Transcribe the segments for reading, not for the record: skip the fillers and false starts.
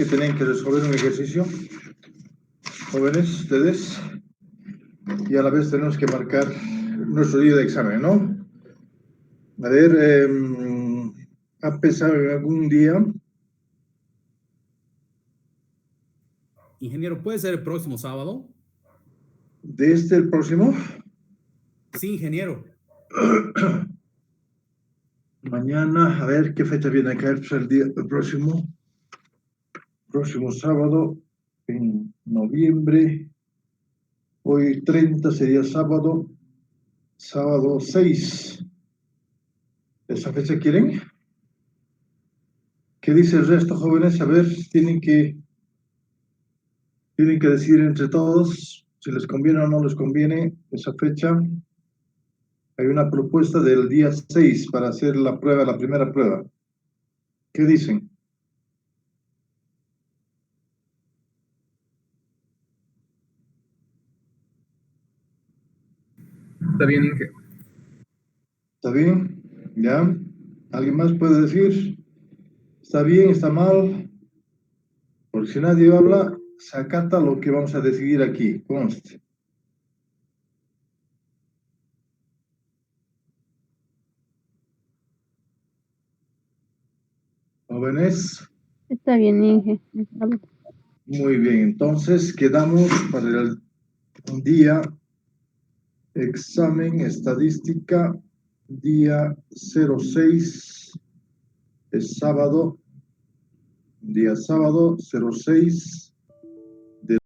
Que tienen que resolver un ejercicio, jóvenes, ustedes, y a la vez tenemos que marcar nuestro día de examen, ¿no? A ver, ¿ha pensado en algún día? Ingeniero, ¿puede ser el próximo sábado? ¿De el próximo? Sí, ingeniero. Mañana, a ver qué fecha viene a caer, pues el próximo sábado, en noviembre. Hoy 30 sería sábado 6. ¿Esa fecha quieren? ¿Qué dice el resto, jóvenes? A ver, tienen que decidir entre todos si les conviene o no les conviene esa fecha. Hay una propuesta del día 6 para hacer la prueba, la primera prueba. ¿Qué dicen? Está bien, Inge. ¿Está bien? ¿Ya? ¿Alguien más puede decir? ¿Está bien? ¿Está mal? Porque si nadie habla, se acata lo que vamos a decidir aquí. Conste. ¿Jóvenes? Está bien, Inge. Muy bien, entonces quedamos para el día examen estadística, día 06, es sábado, día sábado 06 de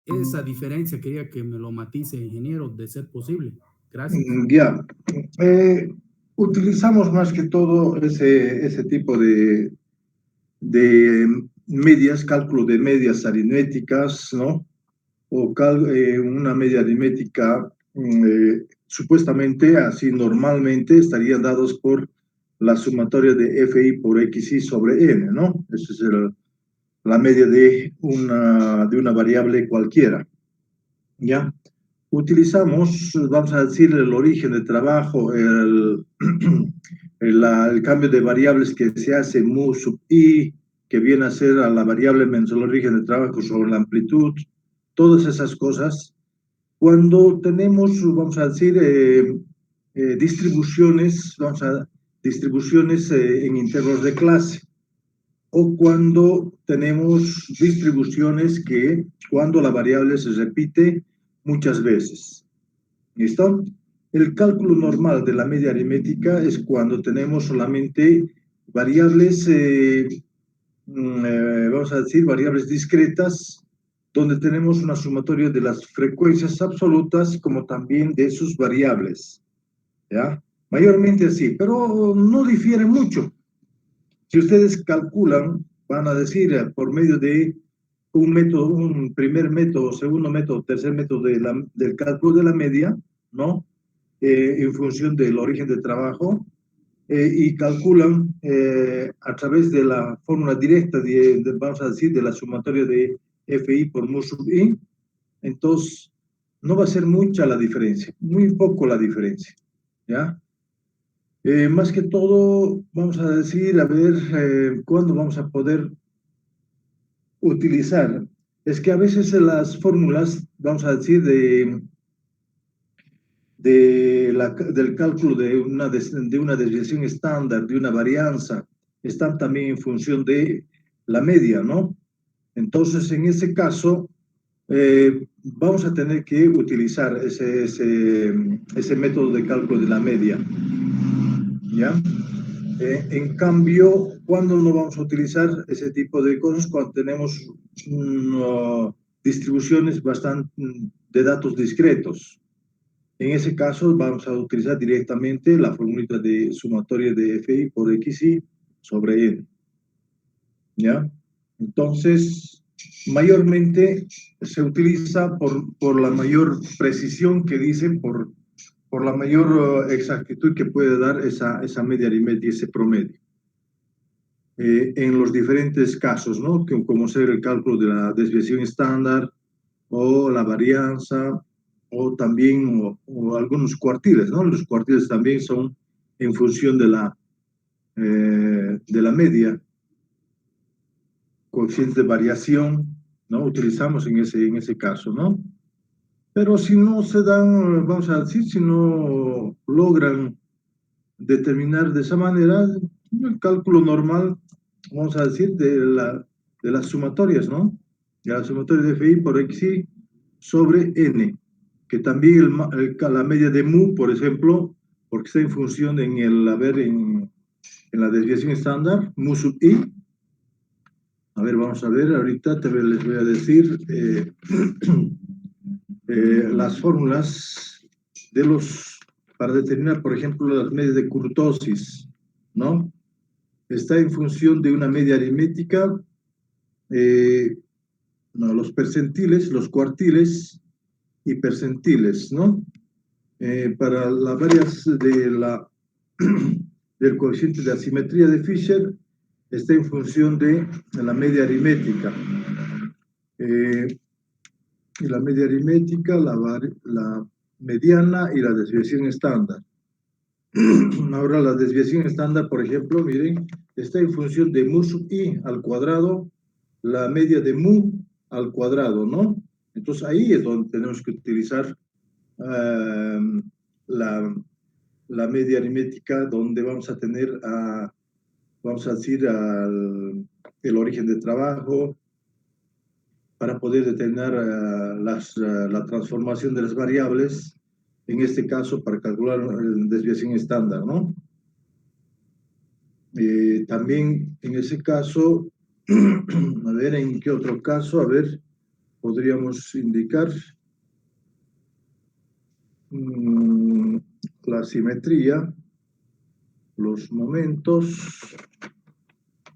Esa diferencia quería que me lo matice, ingeniero, de ser posible. Gracias. ya. Utilizamos más que todo ese tipo de medias, cálculo de medias aritméticas, ¿no? O una media aritmética, supuestamente, así normalmente, estarían dados por la sumatoria de FI por XI sobre N, ¿no? Esa es la media de una variable cualquiera, ¿ya? Utilizamos, vamos a decir, el origen de trabajo, el cambio de variables que se hace mu sub i, que viene a ser a la variable menos el origen de trabajo sobre la amplitud, todas esas cosas. Cuando tenemos, vamos a decir, distribuciones en intervalos de clase, o cuando tenemos distribuciones cuando la variable se repite muchas veces. ¿Listo? El cálculo normal de la media aritmética es cuando tenemos solamente variables, vamos a decir, variables discretas, donde tenemos una sumatoria de las frecuencias absolutas como también de sus variables, ¿ya? Mayormente así, pero no difiere mucho. Si ustedes calculan, van a decir por medio de un método, un primer método, segundo método, tercer método del cálculo de la media, ¿no? En función del origen de trabajo, y calculan a través de la fórmula directa, vamos a decir, de la sumatoria de FI por mu sub I, entonces no va a ser mucha la diferencia, muy poco la diferencia, ¿ya? Más que todo, vamos a decir, a ver, cuándo vamos a poder utilizar. Es que a veces las fórmulas, vamos a decir, del cálculo de una desviación estándar, de una varianza, están también en función de la media, ¿no? Entonces, en ese caso, vamos a tener que utilizar ese método de cálculo de la media, ¿ya? En cambio, ¿cuándo no vamos a utilizar ese tipo de cosas? Cuando tenemos distribuciones bastante de datos discretos. En ese caso, vamos a utilizar directamente la fórmula de sumatoria de FI por XI sobre N, ¿ya? Entonces, mayormente se utiliza por la mayor precisión que dicen, por la mayor exactitud que puede dar esa media aritmética, ese promedio. En los diferentes casos, ¿no? Como ser el cálculo de la desviación estándar o la varianza o también o algunos cuartiles, ¿no? Los cuartiles también son en función de la media, coeficiente de variación, ¿no? Utilizamos en ese caso, ¿no? Pero si no se dan, vamos a decir, si no logran determinar de esa manera, el cálculo normal, vamos a decir, de las sumatorias, ¿no? De la sumatoria de FI por XI sobre N, que también la media de mu, por ejemplo, porque está en función en la desviación estándar, mu sub I. A ver, vamos a ver, ahorita les voy a decir las fórmulas para determinar, por ejemplo, las medias de kurtosis, ¿no? Está en función de una media aritmética, no, los percentiles, los cuartiles y percentiles, ¿no? Para las varias del coeficiente de asimetría de Fisher, está en función de la media aritmética. Y la media aritmética, la mediana y la desviación estándar. Ahora la desviación estándar, por ejemplo, miren, está en función de mu sub i al cuadrado, la media de mu al cuadrado, ¿no? Entonces ahí es donde tenemos que utilizar la media aritmética, donde vamos a tener, vamos a decir, el origen de trabajo, para poder determinar la transformación de las variables, en este caso para calcular la desviación estándar, ¿no? También en ese caso, a ver, ¿en qué otro caso? A ver, podríamos indicar la simetría, los momentos.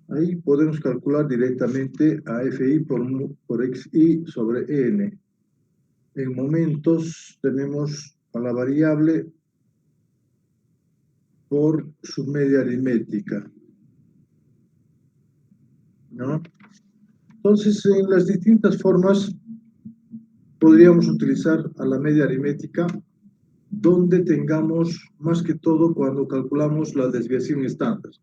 Ahí podemos calcular directamente a FI por XI sobre N. En momentos tenemos a la variable por su media aritmética, ¿no? Entonces, en las distintas formas podríamos utilizar a la media aritmética donde tengamos, más que todo, cuando calculamos la desviación estándar.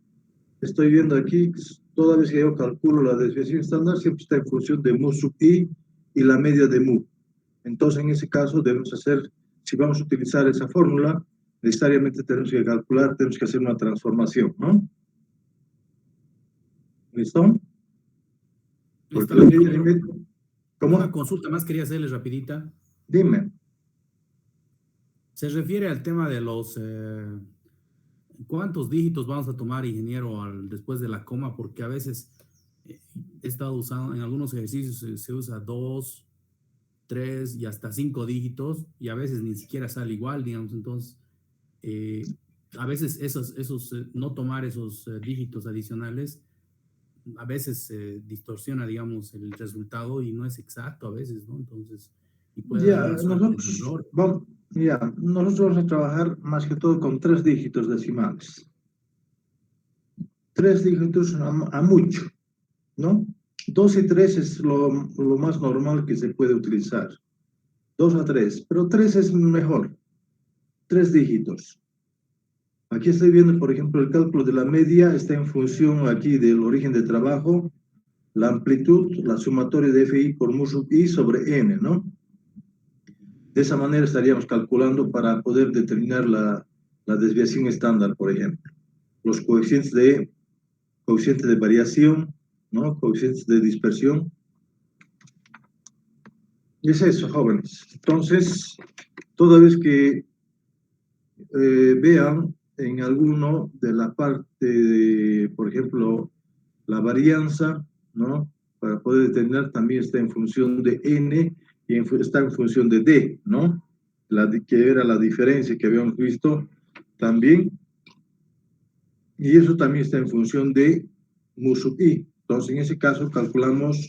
Estoy viendo aquí, toda vez que yo calculo la desviación estándar, siempre está en función de mu sub i y la media de mu. Entonces, en ese caso, debemos hacer, si vamos a utilizar esa fórmula, necesariamente tenemos que calcular, tenemos que hacer una transformación, ¿no? ¿Listo? Porque la media aritmética... ¿Cómo? Una consulta más quería hacerles rapidita. Dime. Se refiere al tema de los... ¿cuántos dígitos vamos a tomar, ingeniero, después de la coma? Porque a veces he estado usando, en algunos ejercicios se usa 2, 3 y hasta 5 dígitos y a veces ni siquiera sale igual, digamos. Entonces, a veces no tomar esos dígitos adicionales, a veces distorsiona, digamos, el resultado y no es exacto a veces, ¿no? Entonces, y puede haber Ya, una suerte de nosotros error. nosotros vamos a trabajar más que todo con 3 dígitos decimales. 3 dígitos a mucho, ¿no? 2 y 3 es lo más normal que se puede utilizar. 2 a 3, pero 3 es mejor. 3 dígitos. Aquí estoy viendo, por ejemplo, el cálculo de la media está en función aquí del origen de trabajo, la amplitud, la sumatoria de FI por mu sub I sobre N, ¿no? De esa manera estaríamos calculando para poder determinar la desviación estándar, por ejemplo. Los coeficiente de variación, ¿no? Coeficientes de dispersión. Y es eso, jóvenes. Entonces, toda vez que vean en alguno de la parte de, por ejemplo, la varianza, ¿no? Para poder determinar también está en función de N y está en función de D, ¿no? Que era la diferencia que habíamos visto también. Y eso también está en función de mu sub I. Entonces, en ese caso, calculamos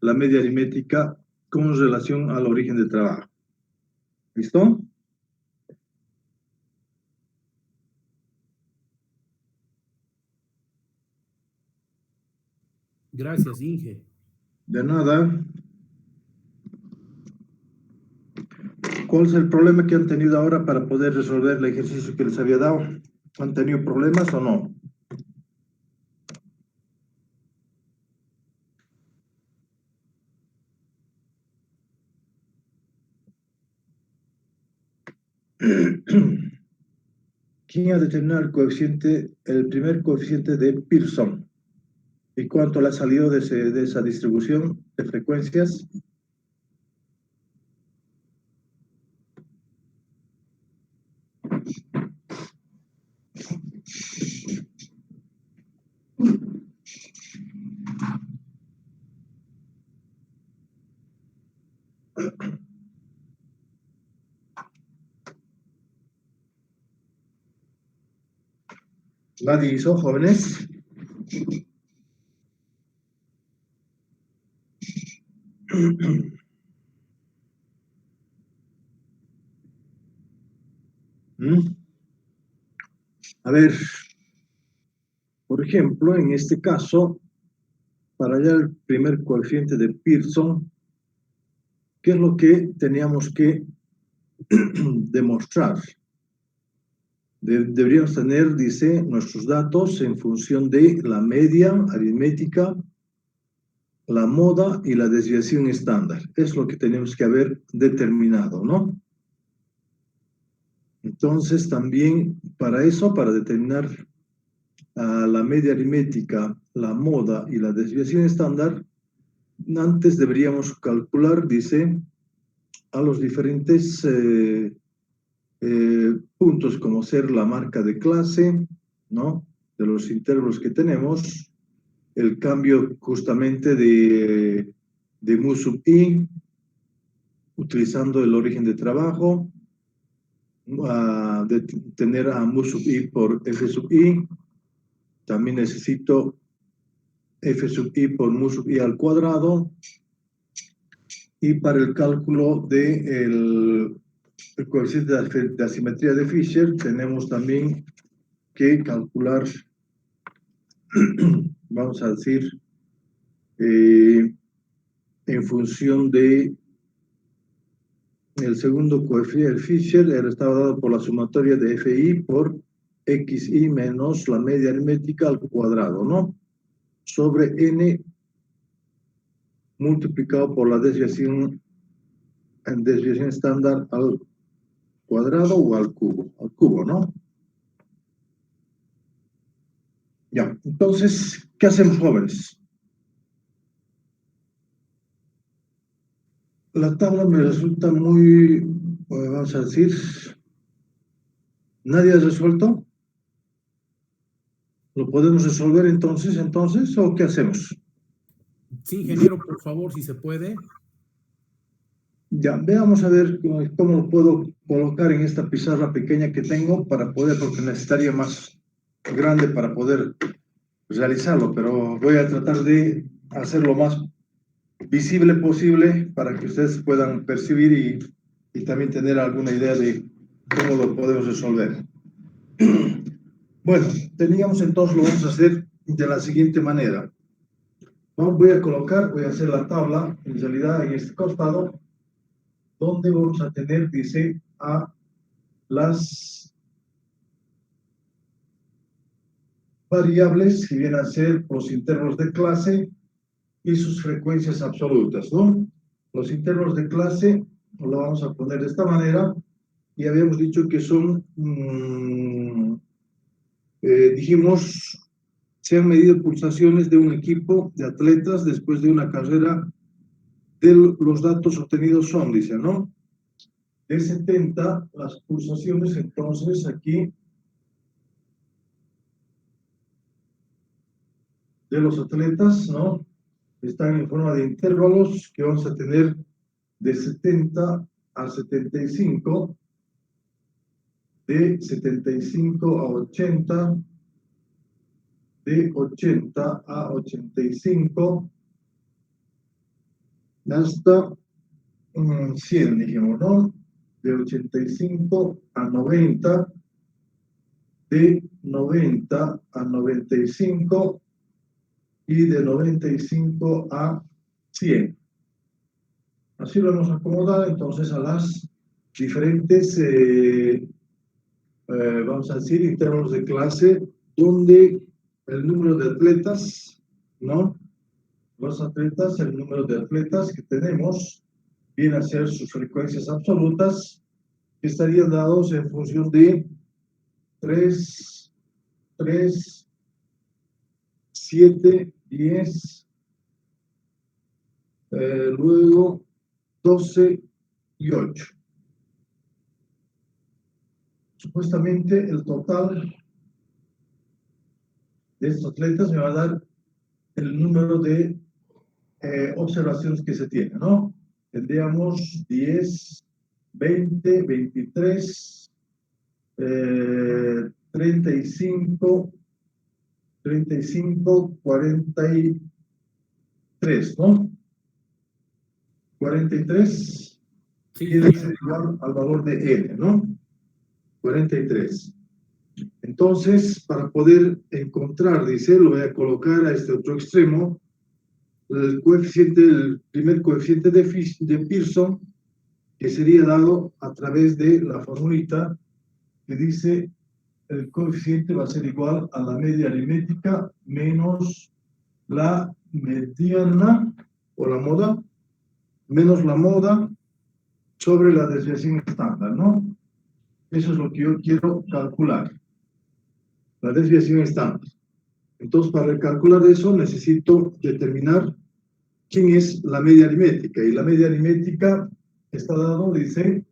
la media aritmética con relación al origen de trabajo. ¿Listo? Gracias, Inge. De nada. ¿Cuál es el problema que han tenido ahora para poder resolver el ejercicio que les había dado? ¿Han tenido problemas o no? ¿Quién ha determinado el primer coeficiente de Pearson? ¿Y cuánto le ha salido de esa distribución de frecuencias? ¿Nadie hizo, jóvenes? ¿Mm? A ver, por ejemplo, en este caso, para hallar el primer coeficiente de Pearson, ¿qué es lo que teníamos que demostrar? Deberíamos tener, dice, nuestros datos en función de la media aritmética, la moda y la desviación estándar. Es lo que tenemos que haber determinado, ¿no? Entonces, también para eso, para determinar la media aritmética, la moda y la desviación estándar, antes deberíamos calcular, dice, a los diferentes puntos, como ser la marca de clase, ¿no? De los intervalos que tenemos, el cambio justamente de mu sub i, utilizando el origen de trabajo, de tener a mu sub i por f sub i, también necesito f sub i por mu sub i al cuadrado, y para el cálculo del coeficiente de asimetría de Fisher tenemos también que calcular, vamos a decir, en función de el segundo coeficiente, el Fisher, era estaba dado por la sumatoria de FI por XI menos la media aritmética al cuadrado, ¿no? Sobre N multiplicado por la desviación estándar al cuadrado o al cubo, ¿no? Ya, entonces, ¿qué hacemos, jóvenes? La tabla me resulta muy, vamos a decir, ¿Nadie ha resuelto? ¿Lo podemos resolver entonces o qué hacemos? Sí, ingeniero, por favor, si se puede. Ya, veamos a ver cómo lo puedo colocar en esta pizarra pequeña que tengo para poder, porque necesitaría más grande para poder realizarlo, pero voy a tratar de hacerlo más visible posible para que ustedes puedan percibir y también tener alguna idea de cómo lo podemos resolver. Bueno, teníamos entonces, lo vamos a hacer de la siguiente manera. Voy a hacer la tabla, en realidad en este costado, donde vamos a tener, dice, a las variables que vienen a ser los intervalos de clase y sus frecuencias absolutas, ¿no? Los intervalos de clase lo vamos a poner de esta manera y habíamos dicho que son, dijimos, se han medido pulsaciones de un equipo de atletas después de una carrera. Los datos obtenidos son, dice, ¿no? De 70 las pulsaciones, entonces aquí de los atletas, ¿no? Están en forma de intervalos que vamos a tener de 70 a 75, de 75 a 80, de 80 a 85, hasta 100, dijimos, ¿no? De 85 a 90, de 90 a 95 y de 95 a 100. Así lo hemos acomodado entonces a las diferentes, vamos a decir, intervalos de clase, donde el número de atletas, ¿no? Los atletas, el número de atletas que tenemos, viene a ser sus frecuencias absolutas, que estarían dados en función de 3, 7, 10, luego 12 y 8. Supuestamente el total de estos atletas me va a dar el número de observaciones que se tiene, ¿no? Tendríamos 10, 20, 23, 35, 43, ¿no? 43 Sí, tiene que ser igual al valor de n, ¿no? 43. Entonces, para poder encontrar, dice, lo voy a colocar a este otro extremo, el primer coeficiente de Pearson, que sería dado a través de la formulita que dice el coeficiente va a ser igual a la media aritmética menos la mediana o la moda, menos la moda sobre la desviación estándar, ¿no? Eso es lo que yo quiero calcular, la desviación estándar. Entonces, para calcular eso, necesito determinar quién es la media aritmética. Y la media aritmética está dado, dice,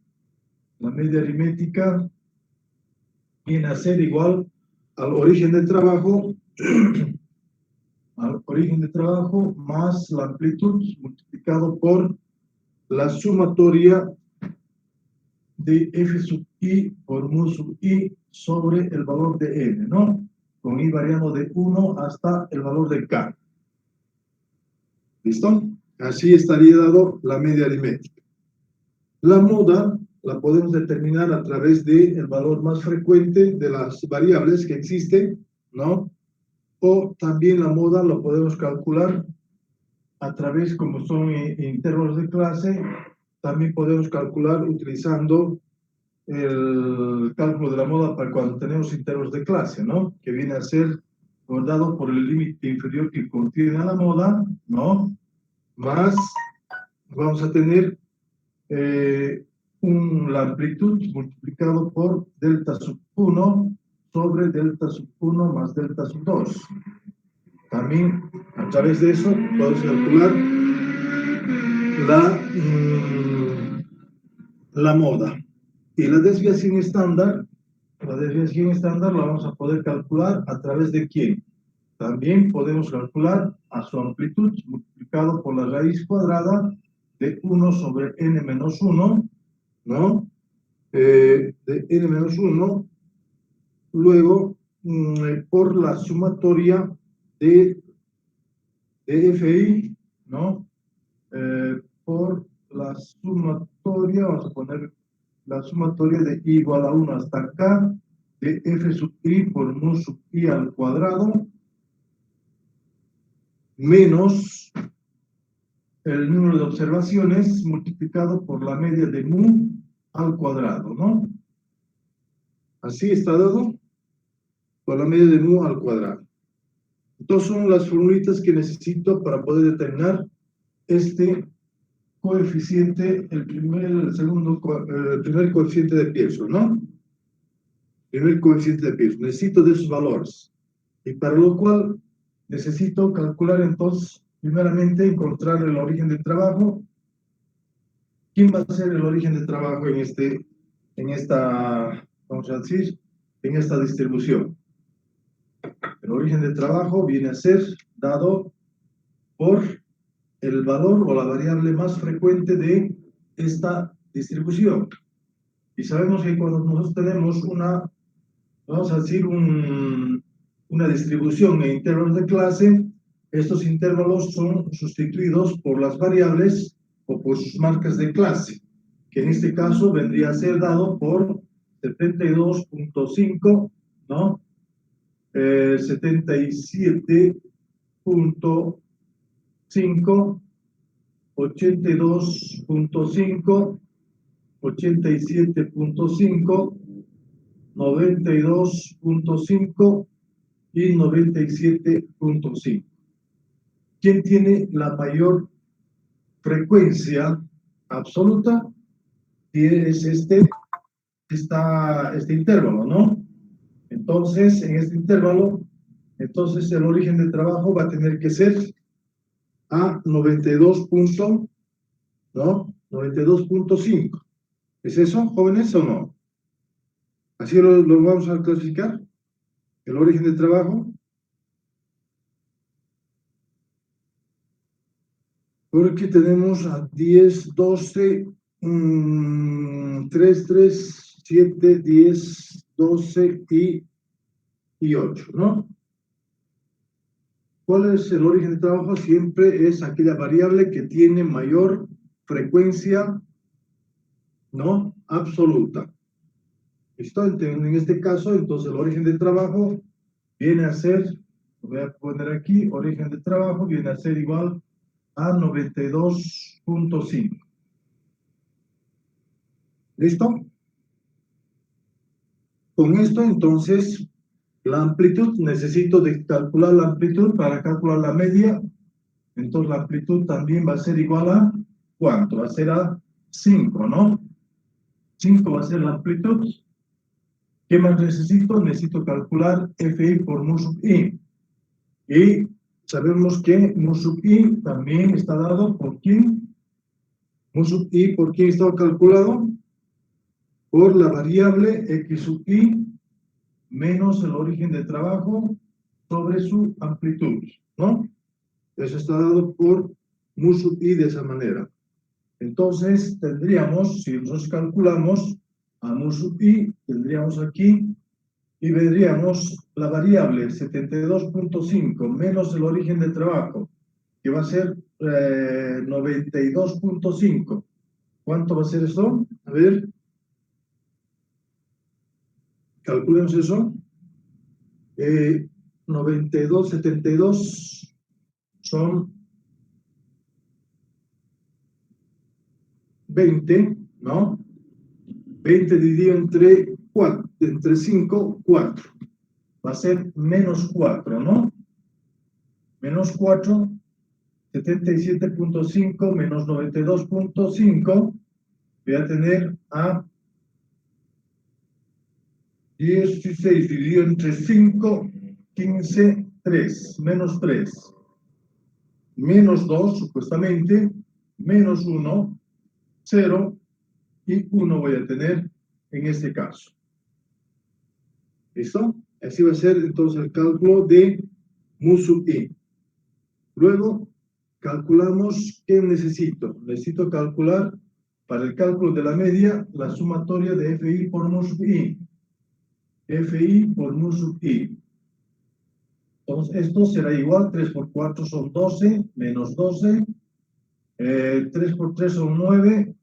la media aritmética viene a ser igual al origen del trabajo, más la amplitud multiplicado por la sumatoria de f sub i por mu sub i sobre el valor de n, ¿no? Con i variando de 1 hasta el valor de k. ¿Listo? Así estaría dado la media aritmética. La moda la podemos determinar a través del valor más frecuente de las variables que existen, ¿no? O también la moda lo podemos calcular a través, como son intervalos de clase, también podemos calcular utilizando el cálculo de la moda para cuando tenemos intervalos de clase, ¿no? Que viene a ser dado por el límite inferior que contiene la moda, ¿no? Más vamos a tener la amplitud multiplicado por delta sub 1 sobre delta sub 1 más delta sub 2. También a través de eso podemos calcular la moda. Y la desviación estándar La desviación estándar la vamos a poder calcular a través de ¿quién? También podemos calcular a su amplitud multiplicado por la raíz cuadrada de 1 sobre n menos 1, ¿no? De n menos 1, luego por la sumatoria de FI, ¿no? Por la sumatoria, vamos a poner la sumatoria de I igual a 1 hasta acá, de F sub I por mu sub I al cuadrado, menos el número de observaciones multiplicado por la media de mu al cuadrado, ¿no? Así está dado por la media de mu al cuadrado. Entonces son las formulitas que necesito para poder determinar este coeficiente, el primer coeficiente de Pearson, ¿no? Primer coeficiente de Pearson. Necesito de esos valores. Y para lo cual necesito calcular entonces, primeramente, encontrar el origen de trabajo. ¿Quién va a ser el origen de trabajo en esta, vamos a decir, en esta distribución? El origen de trabajo viene a ser dado por el valor o la variable más frecuente de esta distribución. Y sabemos que cuando nosotros tenemos vamos a decir, una distribución en intervalos de clase, estos intervalos son sustituidos por las variables o por sus marcas de clase, que en este caso vendría a ser dado por 72.5, ¿no? 77.5, 82.5, 87.5, 92.5 y 97.5. ¿Quién tiene la mayor frecuencia absoluta? Es este intervalo, ¿no? Entonces, en este intervalo, entonces el origen de trabajo va a tener que ser a 92.5. ¿Es eso, jóvenes, o no? Así lo vamos a clasificar. El origen de trabajo. Porque tenemos a 10, 12, 3, 3, 7, 10, 12 y 8, ¿no? ¿Cuál es el origen de trabajo? Siempre es aquella variable que tiene mayor frecuencia, ¿no? Absoluta. ¿Listo? En este caso, entonces el origen de trabajo viene a ser, lo voy a poner aquí, origen de trabajo viene a ser igual a 92.5. ¿Listo? Con esto, entonces, la amplitud, necesito calcular la amplitud para calcular la media. Entonces, la amplitud también va a ser igual a, ¿cuánto? Va a ser a 5, ¿no? 5 va a ser la amplitud. ¿Qué más necesito? Necesito calcular FI por mu sub I. Y sabemos que mu sub I también está dado por ¿quién? Mu sub I, ¿por quién está calculado? Por la variable X sub I menos el origen de trabajo sobre su amplitud, ¿no? Eso está dado por mu sub I de esa manera. Entonces, tendríamos, si nosotros calculamos a mu sub I, tendríamos aquí y veríamos la variable 72.5 menos el origen de trabajo, que va a ser 92.5. ¿Cuánto va a ser eso? A ver. Calculemos eso. 92, 72 son 20, ¿no? 20 dividido entre 5, 4. Va a ser menos 4, ¿no? Menos 4, 77.5 menos 92.5. Voy a tener a 16 dividido entre 5, 15, 3, menos 3, menos 2, supuestamente, menos 1, 0 y 1 voy a tener en este caso. ¿Listo? Así va a ser entonces el cálculo de mu sub i. Luego, calculamos qué necesito. Necesito calcular para el cálculo de la media la sumatoria de FI por mu sub i. FI por mu sub i. Entonces, esto será igual, 3 por 4 son 12, menos 12, 3 por 3 son 9,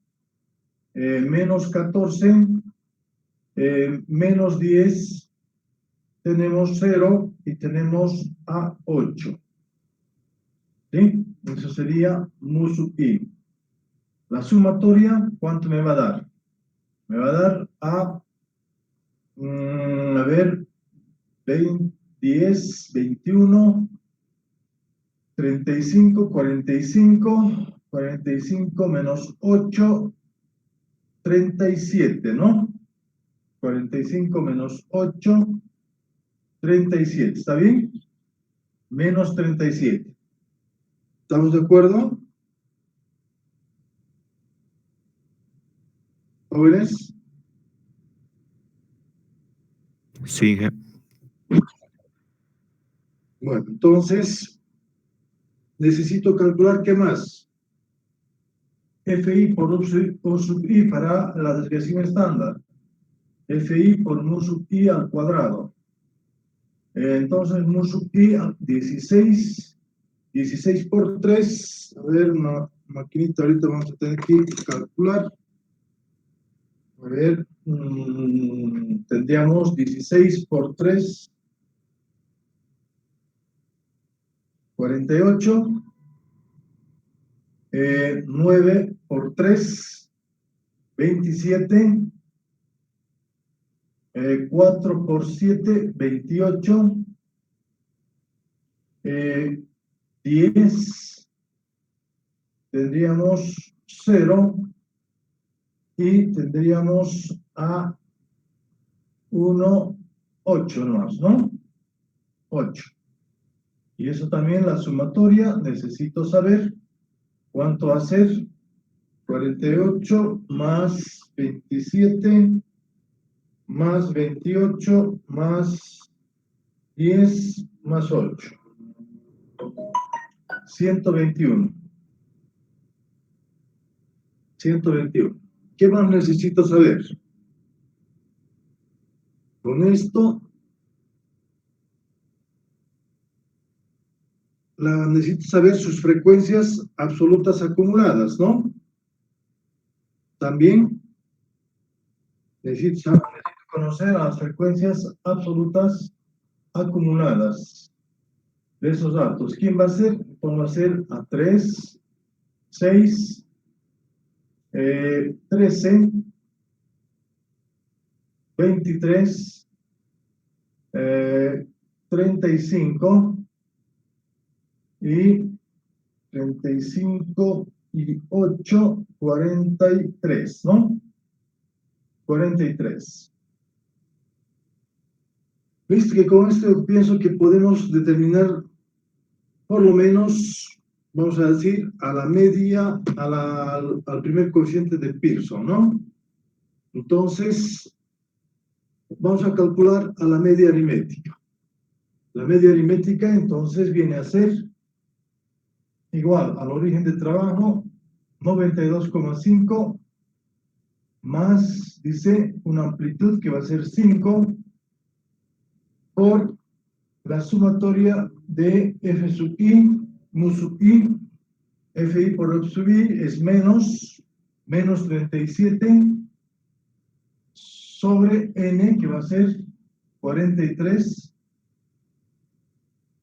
menos 14, menos 10, tenemos 0 y tenemos a 8. ¿Sí? Eso sería mu sub i. La sumatoria, ¿cuánto me va a dar? Me va a dar a ver, 20, 10, 21, 35, 45, 45 menos 8, 37, ¿no? 45 menos 8, 37, ¿está bien? Menos 37. ¿Estamos de acuerdo? ¿Jóvenes? Sí, Bueno, entonces necesito calcular qué más. FI por U sub I para la desviación estándar. FI por mu sub I al cuadrado. Entonces, mu sub I, 16, 16 por 3, a ver, una maquinita ahorita vamos a tener que calcular. A ver, tendríamos 16 por 3, 48, 9 por 3, 27, 4 por 7, 28, 10, tendríamos 0 y tendríamos a 1, 8 más, ¿no? 8. Y eso también la sumatoria, necesito saber cuánto va a ser. 48 más 27 más 28 más 10 más 8. 121. 121. ¿Qué más necesito saber? Con esto, necesito saber sus frecuencias absolutas acumuladas, ¿no? También necesito conocer las frecuencias absolutas acumuladas de esos datos. ¿Quién va a ser? Pues va a ser a 3, 6, 13, 23, 35 y 35 y 8, 43, ¿no? 43. Viste que con esto pienso que podemos determinar por lo menos, vamos a decir, a la media, al primer coeficiente de Pearson, ¿no? Entonces, vamos a calcular a la media aritmética. La media aritmética entonces viene a ser igual al origen de trabajo 92,5 más, dice, una amplitud que va a ser 5 por la sumatoria de F sub I, mu sub I, FI por F sub I es menos 37 sobre N, que va a ser 43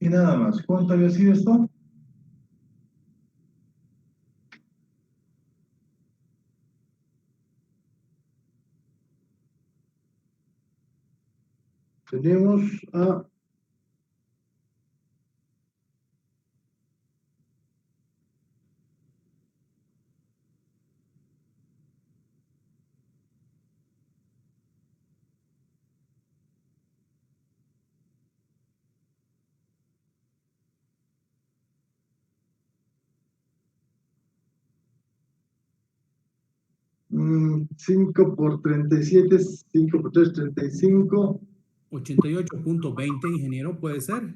y nada más. ¿Cuánto había sido esto? Tenemos a 5 por 37, 5 por 3, 35, 88.20, ingeniero, ¿puede ser?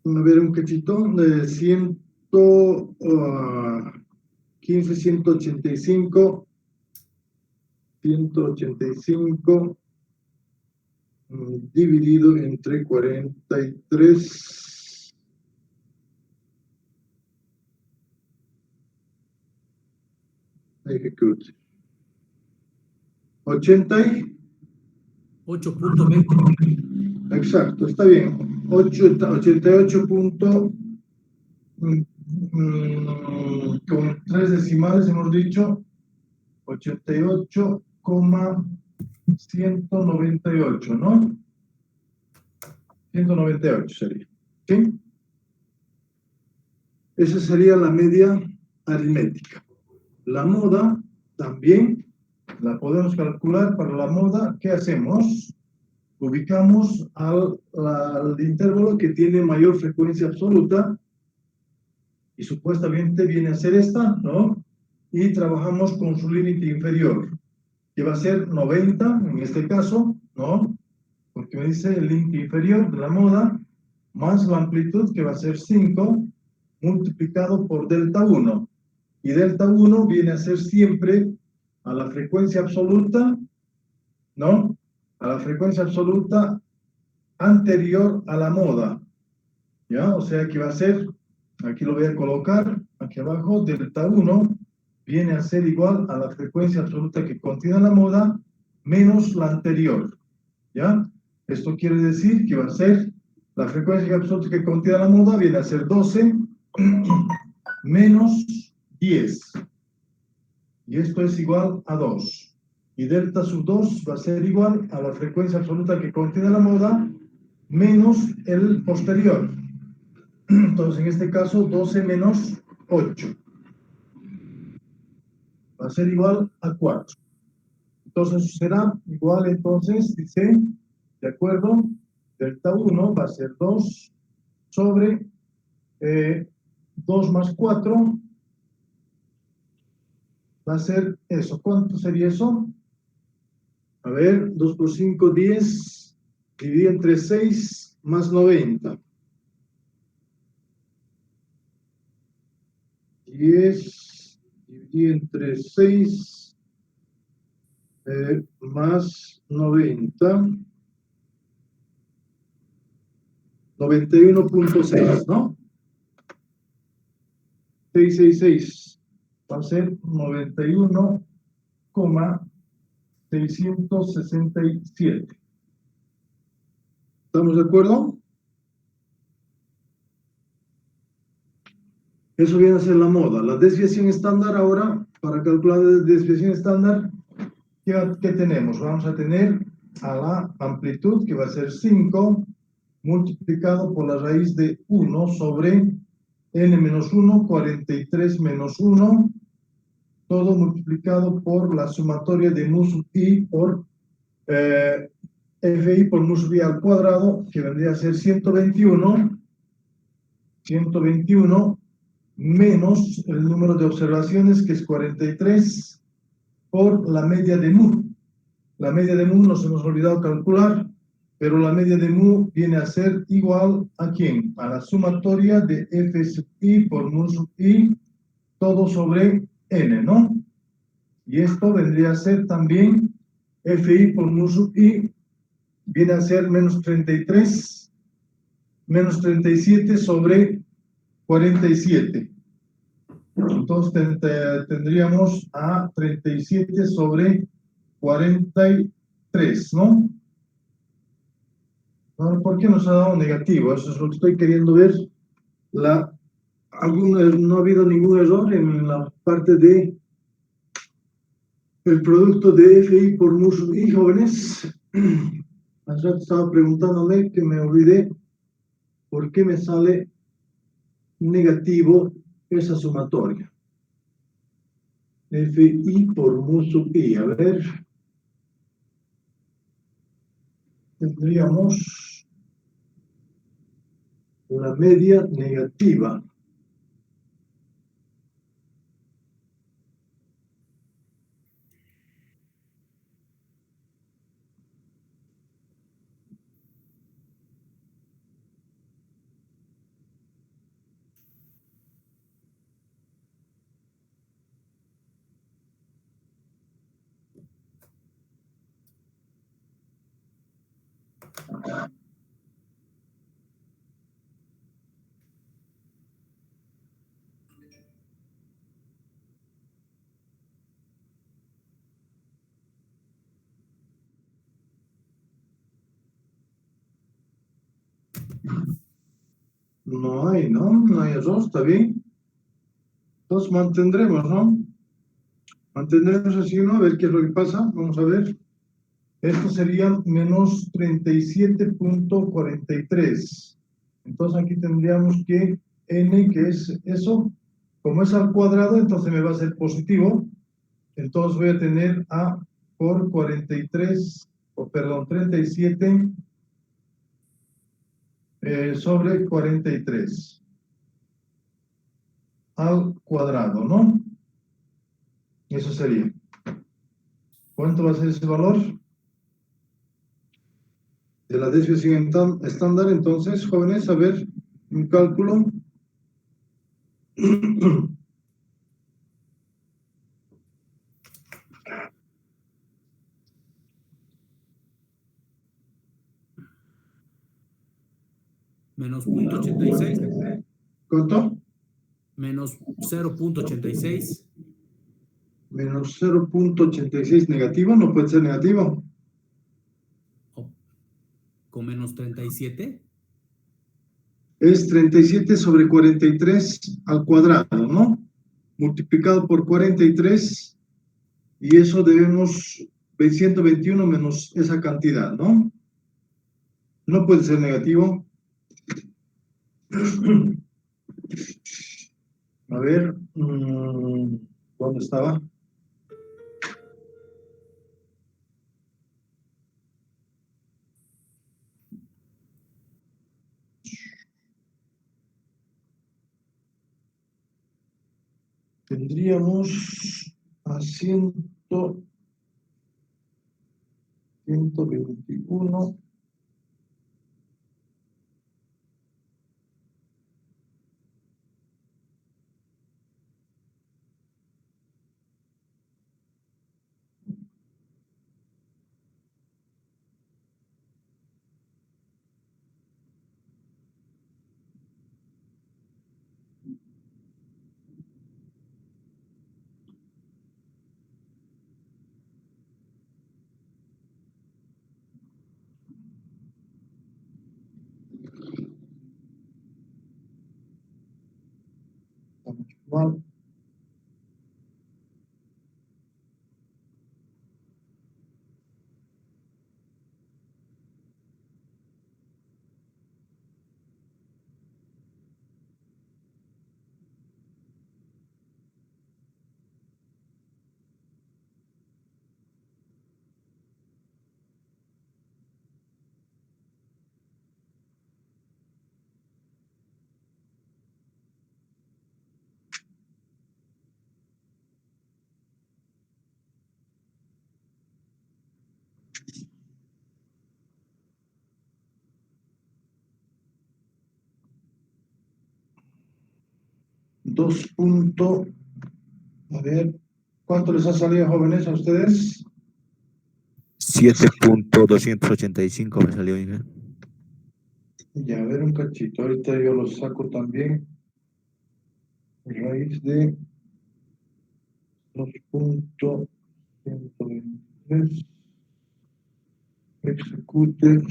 A ver, un cachito de 115, 185, 185 dividido entre 43. Ejecute. 80 8.20. exacto, está bien. 88 punto, con 3 decimales hemos dicho, 88,198, ¿no? 198 sería. ¿Sí? Esa sería la media aritmética. La moda también la podemos calcular. Para la moda, ¿qué hacemos? Ubicamos al intervalo que tiene mayor frecuencia absoluta y supuestamente viene a ser esta, ¿no? Y trabajamos con su límite inferior, que va a ser 90 en este caso, ¿no? Porque me dice el límite inferior de la moda más la amplitud, que va a ser 5 multiplicado por delta 1. Y delta 1 viene a ser siempre a la frecuencia absoluta, ¿no? A la frecuencia absoluta anterior a la moda, ¿ya? O sea que va a ser, aquí lo voy a colocar, aquí abajo, delta 1 viene a ser igual a la frecuencia absoluta que contiene la moda menos la anterior, ¿ya? Esto quiere decir que va a ser la frecuencia absoluta que contiene la moda viene a ser 12 menos 10. Y esto es igual a 2. Y delta sub 2 va a ser igual a la frecuencia absoluta que contiene la moda menos el posterior. Entonces, en este caso, 12 menos 8 va a ser igual a 4. Entonces, será igual, entonces, dice, de acuerdo, delta 1 va a ser 2 sobre 2 más 4 va a ser eso. ¿Cuánto sería eso? A ver, 2 por 5, 10, dividido entre 6 más 90. 10 dividido entre 6 más 90. 91.6, ¿no? 666 va a ser 91,667. ¿Estamos de acuerdo? Eso viene a ser la moda. La desviación estándar ahora, para calcular la desviación estándar, ¿qué tenemos? Vamos a tener a la amplitud, que va a ser 5, multiplicado por la raíz de 1 sobre n menos 1, 43 menos 1, todo multiplicado por la sumatoria de mu sub i por fi por mu sub i al cuadrado, que vendría a ser 121 menos el número de observaciones, que es 43, por la media de mu. La media de mu nos hemos olvidado calcular, pero la media de mu viene a ser igual ¿a quién? A la sumatoria de f sub i por mu sub i, todo sobre n, ¿no? Y esto vendría a ser también fi por mu sub i, viene a ser menos 33, menos 37 sobre 47. Entonces tendríamos a 37 sobre 43, ¿no? Ahora, ¿por qué nos ha dado negativo? Eso es lo que estoy queriendo ver. No ha habido ningún error en la parte de el producto de FI por mu sub i, jóvenes. Hace rato estaba preguntándome, que me olvidé, ¿por qué me sale negativo esa sumatoria? FI por mu sub i. A ver, tendríamos la media negativa. No hay, ¿no? No hay error, está bien. Entonces mantendremos, ¿no? Mantendremos así, ¿no? A ver qué es lo que pasa. Vamos a ver. Esto sería menos 37.43. Entonces aquí tendríamos que n, que es eso, como es al cuadrado, entonces me va a ser positivo. Entonces voy a tener a por 43, o perdón, 37 sobre 43 al cuadrado, ¿no? Eso sería. ¿Cuánto va a ser ese valor? De la desviación estándar, entonces, jóvenes, a ver, un cálculo. Menos 0.86, ¿Cuánto? menos 0.86, Menos 0.86 negativo, no puede ser negativo. o con menos 37. Es 37 sobre 43 al cuadrado, ¿no? Multiplicado por 43, y eso debemos 121 menos esa cantidad, ¿no? No puede ser negativo. A ver, ¿dónde estaba? Tendríamos a 121. Mal. A ver, ¿cuánto les ha salido, jóvenes, a ustedes? 7.285 me salió, Inge. Ya, a ver un cachito, ahorita yo lo saco también. Raíz de 2.123. Execute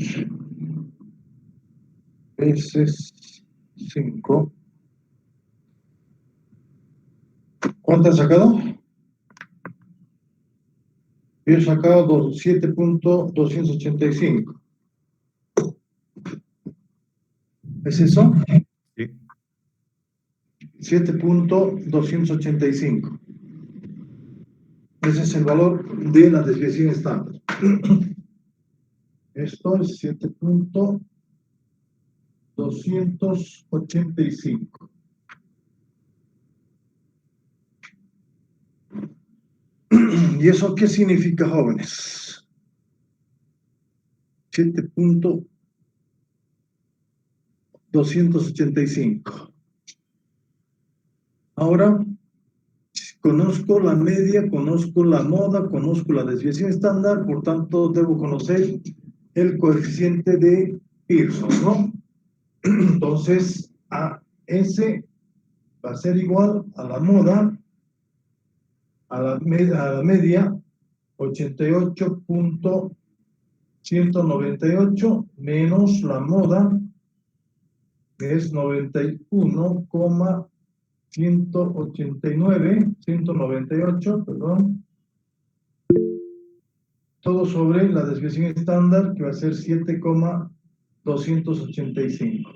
veces 5. ¿Cuánto han sacado? Yo he sacado 7.285. ¿Es eso? Sí. 7.285. Ese es el valor de la desviación estándar. Esto es 7.285. ¿Y eso qué significa, jóvenes? 7.285. Ahora, conozco la media, conozco la moda, conozco la desviación estándar, por tanto, debo conocer el coeficiente de Pearson, ¿no? Entonces, a S va a ser igual a la moda, a la media, 88.198 menos la moda, es 198, perdón, todo sobre la desviación estándar, que va a ser 7,285.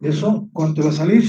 ¿Eso cuánto va a salir?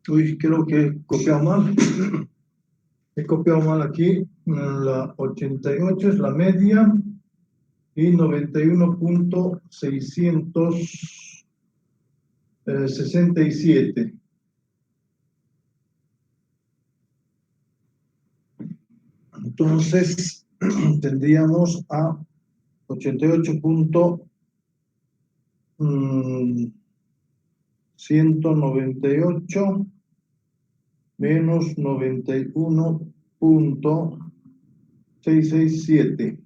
Uy, creo que he copiado mal. He copiado mal aquí. La 88 es la media y 91,667. Entonces, tendríamos a 88,198 menos 91,667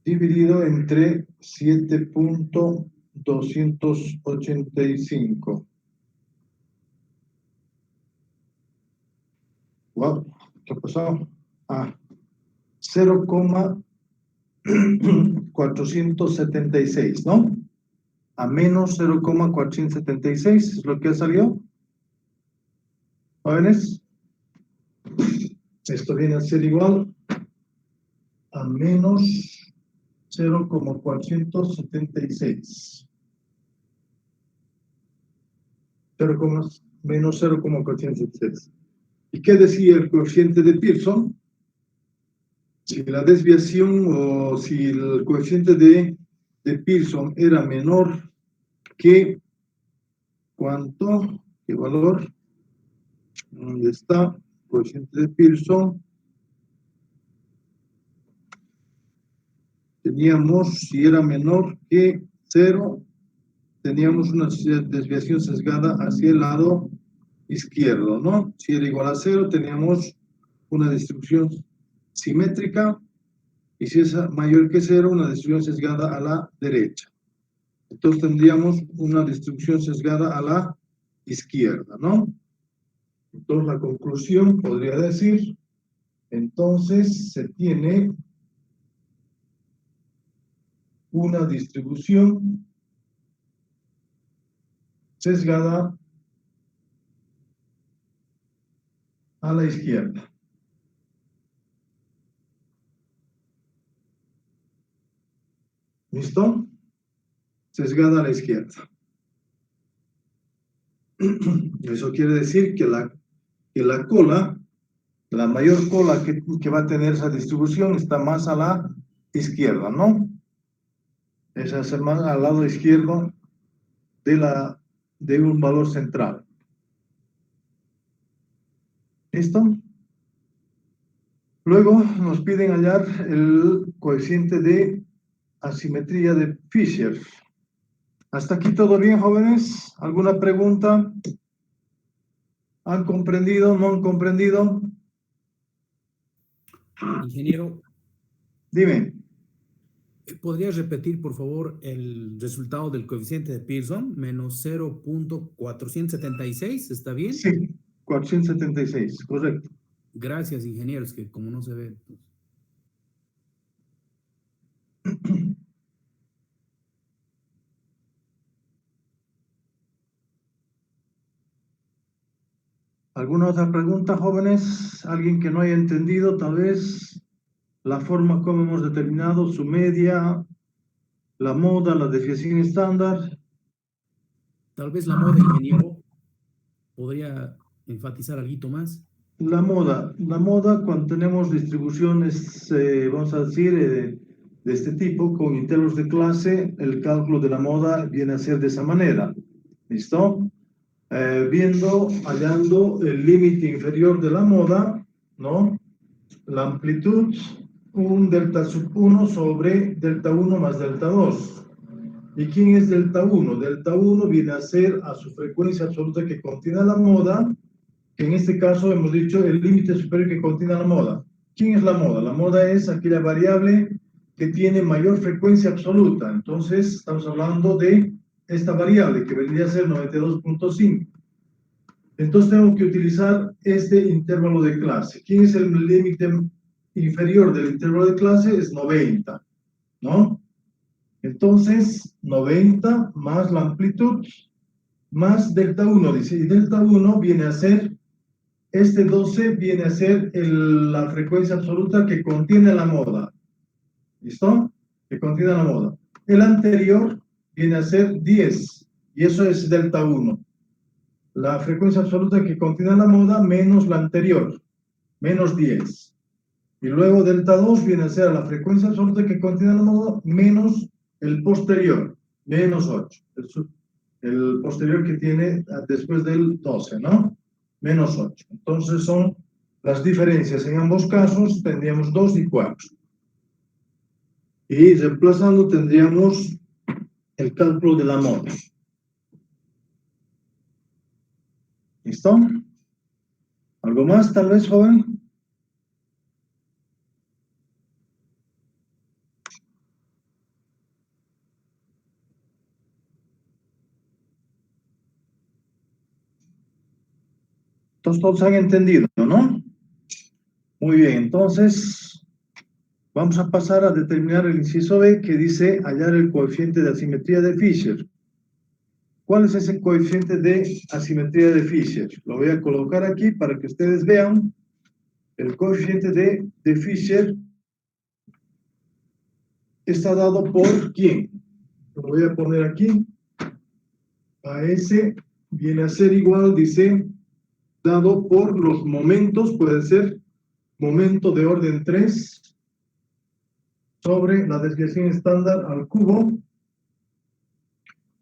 dividido entre 7,285. Wow, ¿qué pasó? 0,476, ¿no? A menos 0,476 es lo que ha salido. ¿Jóvenes? Esto viene a ser igual a menos 0,476. Menos 0,476. ¿Y qué decía el coeficiente de Pearson? Si la desviación o si el coeficiente de Pearson era menor que ¿cuánto? ¿Qué valor? ¿Dónde está? Coeficiente de Pearson. Teníamos, si era menor que 0, teníamos una desviación sesgada hacia el lado izquierdo, ¿no? Si era igual a 0, teníamos una distribución simétrica, y si es mayor que 0, una distribución sesgada a la derecha. Entonces tendríamos una distribución sesgada a la izquierda, ¿no? Entonces la conclusión podría decir, entonces se tiene una distribución sesgada a la izquierda. ¿Listo? Sesgada a la izquierda. Eso quiere decir que la cola, la mayor cola que va a tener esa distribución está más a la izquierda, ¿no? Esa es más al lado izquierdo de un valor central. ¿Listo? Luego nos piden hallar el coeficiente de asimetría de Fisher. ¿Hasta aquí todo bien, jóvenes? ¿Alguna pregunta? ¿Han comprendido? ¿No han comprendido? Ingeniero, Dime. ¿podrías repetir, por favor, el resultado del coeficiente de Pearson? Menos 0,476, ¿está bien? Sí, 476, correcto. Gracias, ingenieros, que como no se ve. Pues... ¿Alguna otra pregunta, jóvenes? ¿Alguien que no haya entendido, tal vez, la forma como hemos determinado su media, la moda, la desviación estándar? Tal vez la moda, ingeniero, podría enfatizar algo más. La moda cuando tenemos distribuciones, vamos a decir, de este tipo, con intervalos de clase, el cálculo de la moda viene a ser de esa manera. ¿Listo? Hallando el límite inferior de la moda, ¿no? La amplitud, un delta sub 1 sobre delta 1 más delta 2. ¿Y quién es delta 1? Delta 1 viene a ser a su frecuencia absoluta que contiene la moda, que en este caso hemos dicho el límite superior que contiene la moda. ¿Quién es la moda? La moda es aquella variable que tiene mayor frecuencia absoluta. Entonces, estamos hablando de esta variable que vendría a ser 92.5. Entonces, tengo que utilizar este intervalo de clase. ¿Quién es el límite inferior del intervalo de clase? Es 90, ¿no? Entonces, 90 más la amplitud más delta 1, dice, y delta 1 viene a ser, este 12 viene a ser la frecuencia absoluta que contiene la moda. ¿Listo? Que contiene la moda. El anterior viene a ser 10, y eso es delta 1. La frecuencia absoluta que contiene la moda menos la anterior, menos 10. Y luego delta 2 viene a ser la frecuencia absoluta que contiene la moda menos el posterior, menos 8. El posterior que tiene después del 12, ¿no? Menos 8. Entonces son las diferencias. En ambos casos tendríamos 2 y 4. Y reemplazando tendríamos el cálculo de la moda. ¿Listo? ¿Algo más tal vez, joven? Entonces todos han entendido, ¿no? Muy bien, entonces vamos a pasar a determinar el inciso B que dice hallar el coeficiente de asimetría de Fisher. ¿Cuál es ese coeficiente de asimetría de Fisher? Lo voy a colocar aquí para que ustedes vean. El coeficiente de Fisher está dado por ¿quién? Lo voy a poner aquí. A S viene a ser igual, dice, dado por los momentos, puede ser momento de orden 3 sobre la desviación estándar al cubo,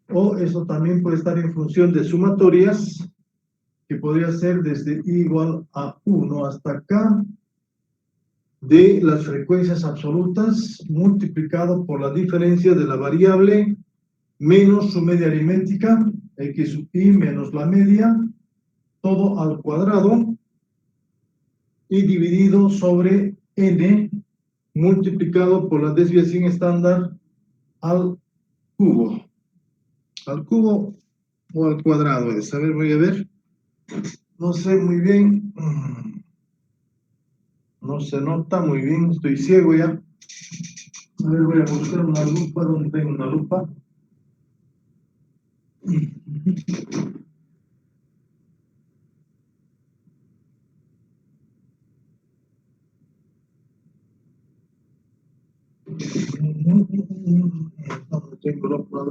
o eso también puede estar en función de sumatorias, que podría ser desde I igual a 1 hasta acá, de las frecuencias absolutas multiplicado por la diferencia de la variable menos su media aritmética, x sub i menos la media, todo al cuadrado, y dividido sobre n multiplicado por la desviación estándar al cubo. Al cubo o al cuadrado es. A ver, voy a ver. No sé muy bien. No se nota muy bien. Estoy ciego ya. A ver, voy a buscar una lupa. ¿Dónde tengo una lupa? ¿Dónde tengo lupa?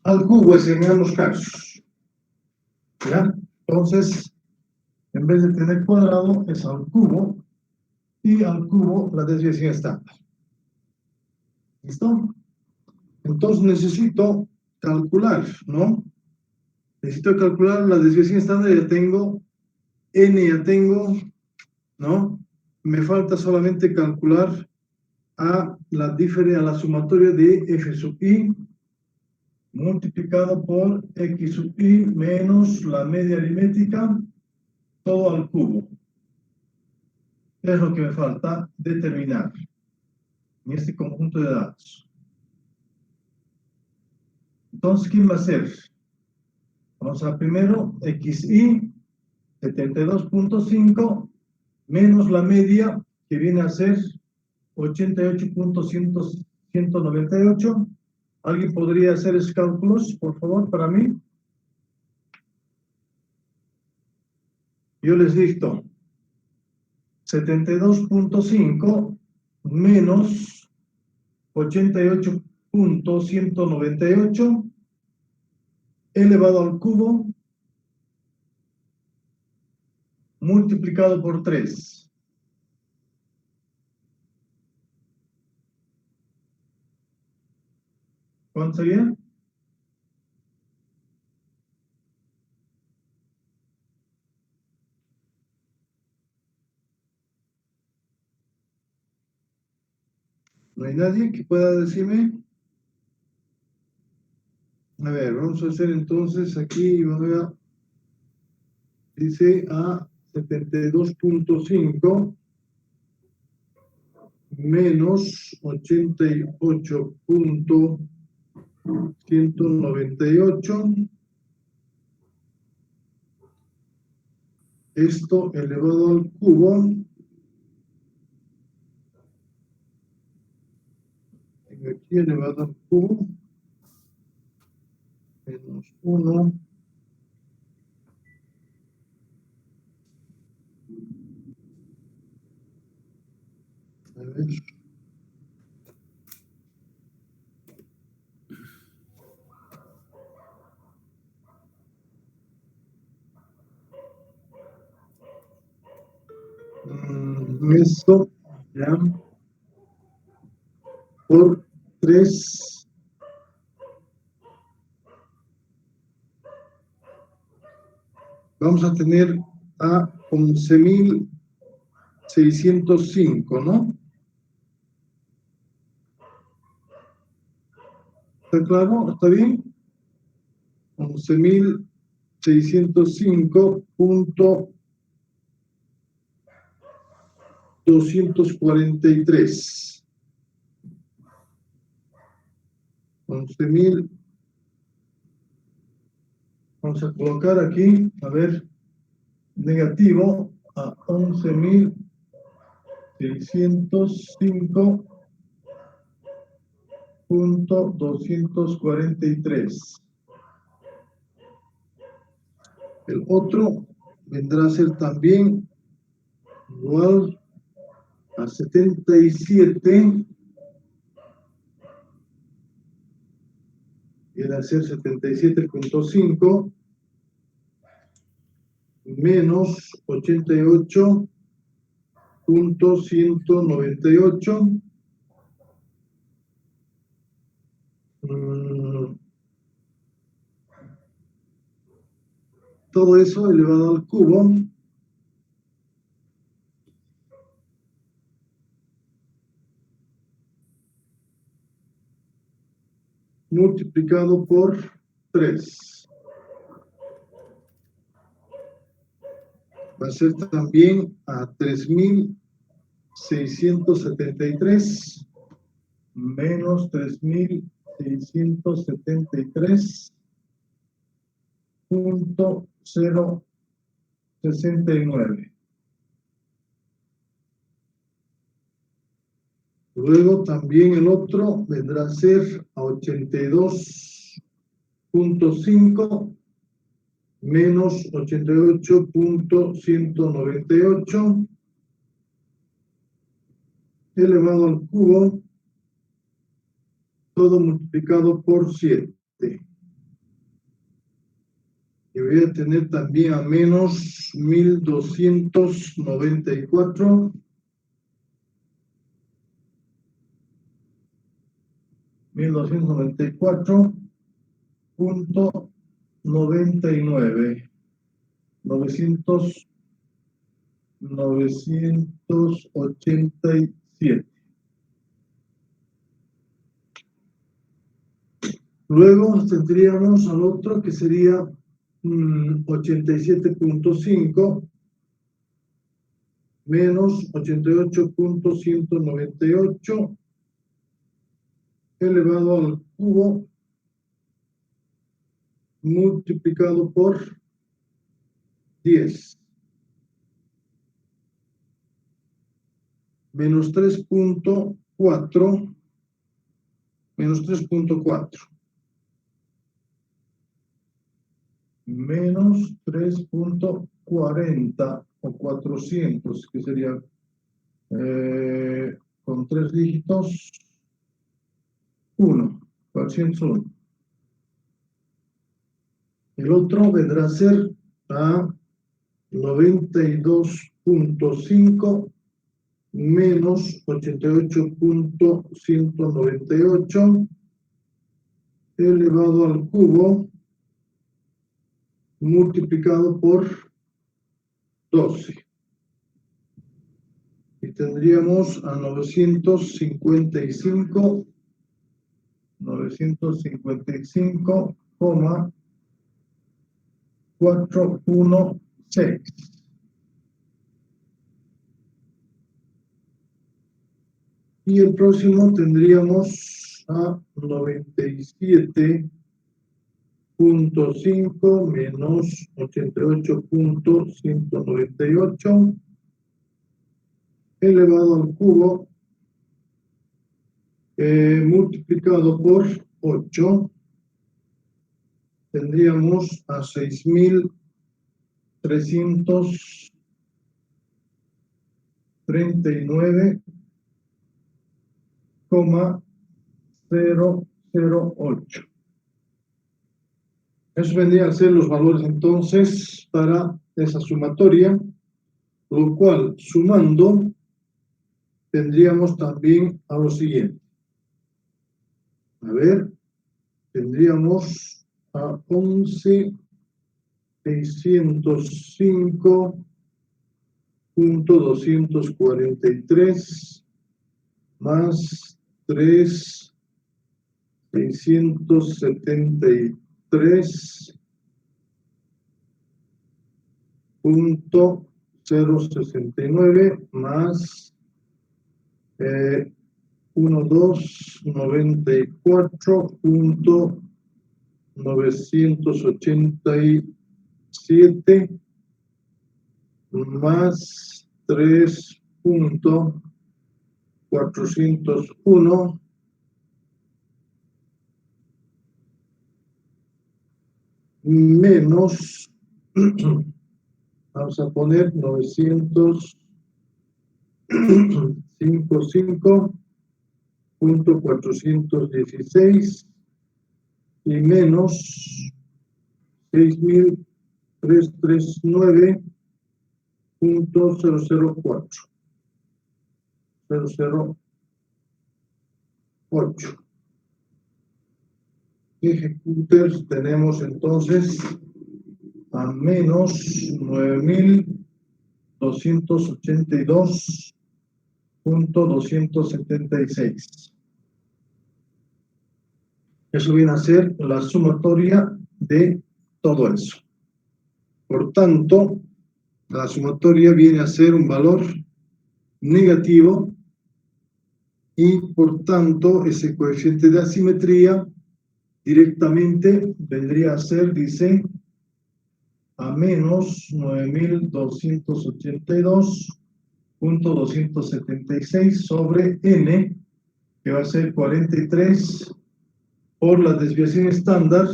Al cubo es en ambos casos. ¿Ya? Entonces, en vez de tener cuadrado, es al cubo, y al cubo la desviación estándar. ¿Listo? Entonces necesito calcular, ¿no? Necesito calcular la desviación estándar, ya tengo, n ya tengo, ¿no? Me falta solamente calcular a la sumatoria de f sub i multiplicado por x sub i menos la media aritmética, todo al cubo. Es lo que me falta determinar en este conjunto de datos. Entonces, ¿quién va a ser? Vamos a primero xi 72.5 menos la media, que viene a ser 88.198. ¿Alguien podría hacer esos cálculos, por favor, para mí? Yo les dicto 72.5 menos 88.198 elevado al cubo multiplicado por 3. ¿Cuánto sería? ¿No hay nadie que pueda decirme? A ver, vamos a hacer entonces aquí, dice a 72.5 menos 88.198. Esto elevado al cubo. Tengo aquí elevado al cubo. Menos 1. A ver. Esto ya por 3. Vamos a tener a 11.605, ¿no? ¿Está claro? ¿Está bien? 11.605.243. 11.000. Vamos a colocar aquí, a ver, negativo a 11.605.243. El otro vendrá a ser también igual a 77. Viene a ser 77.5 menos 88.198. Todo eso elevado al cubo multiplicado por 3. Va a ser también a 3.673 menos 3.673.069. Luego también el otro vendrá a ser a 82.5 menos 88.198 elevado al cubo, todo multiplicado por 7. Y voy a tener también a menos 1.294 1.294.99 987. Luego tendríamos al otro que sería 87.5 menos 88.198 elevado al cubo multiplicado por 10. menos 3.4, menos 3.4, menos 3.40 o 400, que sería con 3 dígitos, 1, 401. El otro vendrá a ser a 92.5 menos 88.198 elevado al cubo multiplicado por 12. Y tendríamos a 955,416. Y el próximo tendríamos a 97.5 menos 88.198 elevado al cubo multiplicado por 8. Tendríamos a 6.339,008. Eso vendría a ser los valores entonces para esa sumatoria, lo cual sumando tendríamos también a lo siguiente. A ver, tendríamos a 11.605.243 más 3.673.069 más 1294.987 más 3.401 menos, vamos a poner 955.416 y menos 6.339.008. Ejecuters tenemos entonces a menos 9.282.276. Eso viene a ser la sumatoria de todo eso. Por tanto, la sumatoria viene a ser un valor negativo y por tanto ese coeficiente de asimetría directamente vendría a ser, dice, a menos 9.282.276 sobre n, que va a ser 43 por la desviación estándar,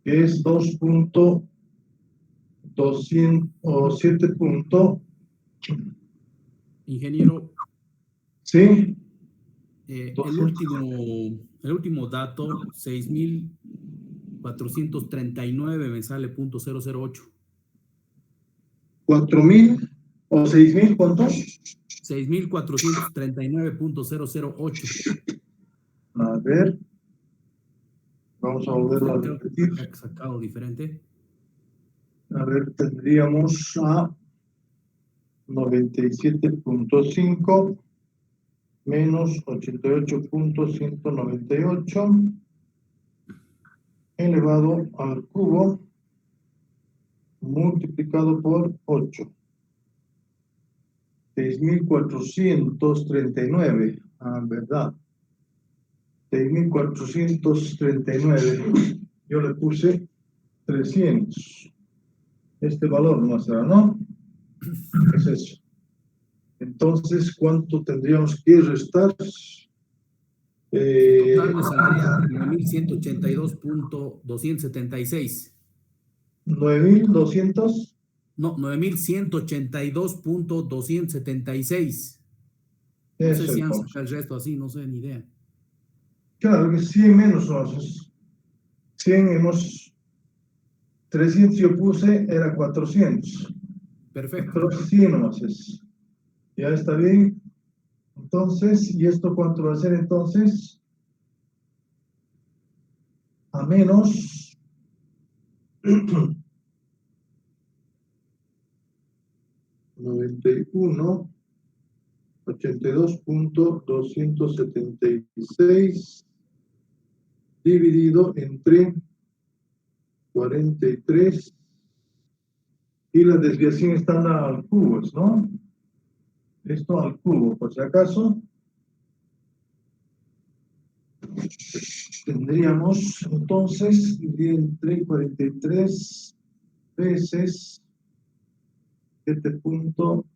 que es 2.207. Ingeniero, ¿Sí? el último dato, 6.439 me sale .008. 4.000 o 6.000, ¿cuántos? 6.439.008. A ver, vamos a volverlo a repetir. Sacado diferente. A ver, tendríamos a 97.5 menos 88.198 elevado al cubo multiplicado por 8. 6.439, ¿verdad? 6.439. Yo le puse 300. Este valor no será, ¿no? Es eso. Entonces, ¿cuánto tendríamos que restar? Total me saldría 9.182.276. 9.200. No, 9.182.276. No sé Eso si han entonces. sacado el resto así, no sé, ni idea. Claro que 100 menos nosotros. 100 hemos, 300 yo puse, era 400. Perfecto. Pero 100 nomás es. Ya está bien. Entonces, ¿y esto cuánto va a ser entonces? A menos 91.82.276 dividido entre 43 y la desviación está al cubo, ¿no? Esto al cubo, por si acaso. Tendríamos entonces entre 43 veces 7 punto.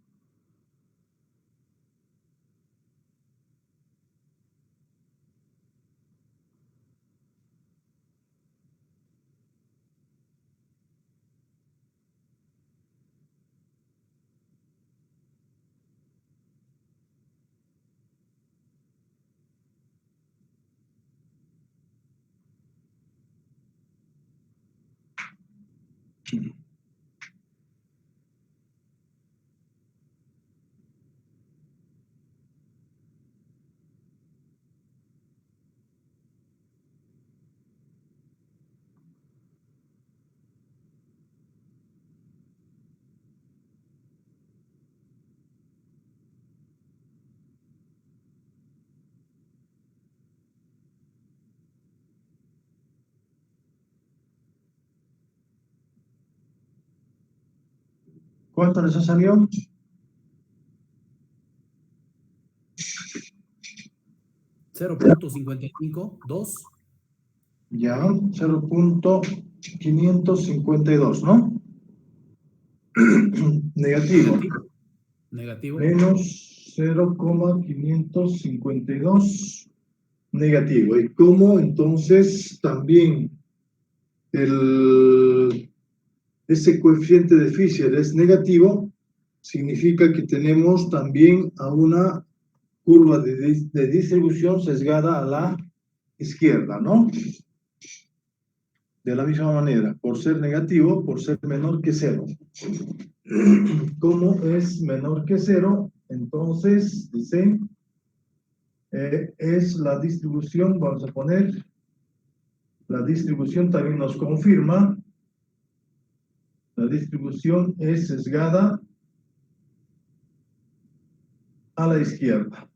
¿Cuánto les ha salido? 0.552. Ya, 0.552, ¿no? Negativo. Negativo. Menos 0.552 negativo. ¿Y cómo entonces también ese coeficiente de Fisher es negativo? Significa que tenemos también a una curva de distribución sesgada a la izquierda, ¿no? De la misma manera, por ser negativo, por ser menor que cero. Como es menor que cero, entonces, dice, es la distribución, vamos a poner, la distribución también nos confirma, la distribución es sesgada a la izquierda.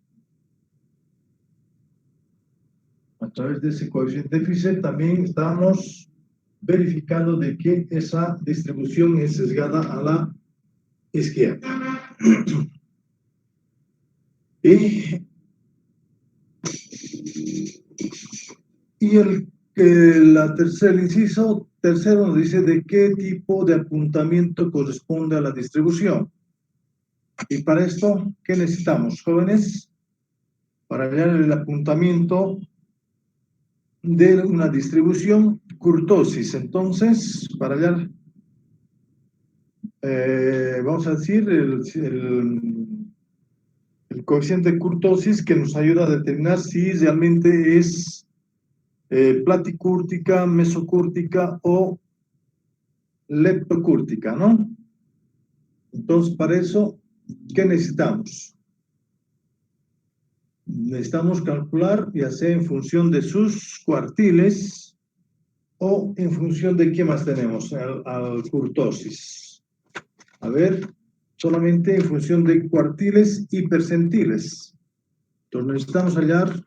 A través de ese coeficiente de Fisher también estamos verificando de que esa distribución es sesgada a la izquierda. Y la tercer inciso, tercero nos dice de qué tipo de apuntamiento corresponde a la distribución. Y para esto, ¿qué necesitamos, jóvenes? Para hallar el apuntamiento de una distribución kurtosis. Entonces, para hallar, vamos a decir, el coeficiente de kurtosis que nos ayuda a determinar si realmente es platicúrtica, mesocúrtica o leptocúrtica, ¿no? Entonces, para eso, ¿qué necesitamos? Necesitamos calcular, ya sea en función de sus cuartiles o en función de qué más tenemos al kurtosis. A ver, solamente en función de cuartiles y percentiles. Entonces, necesitamos hallar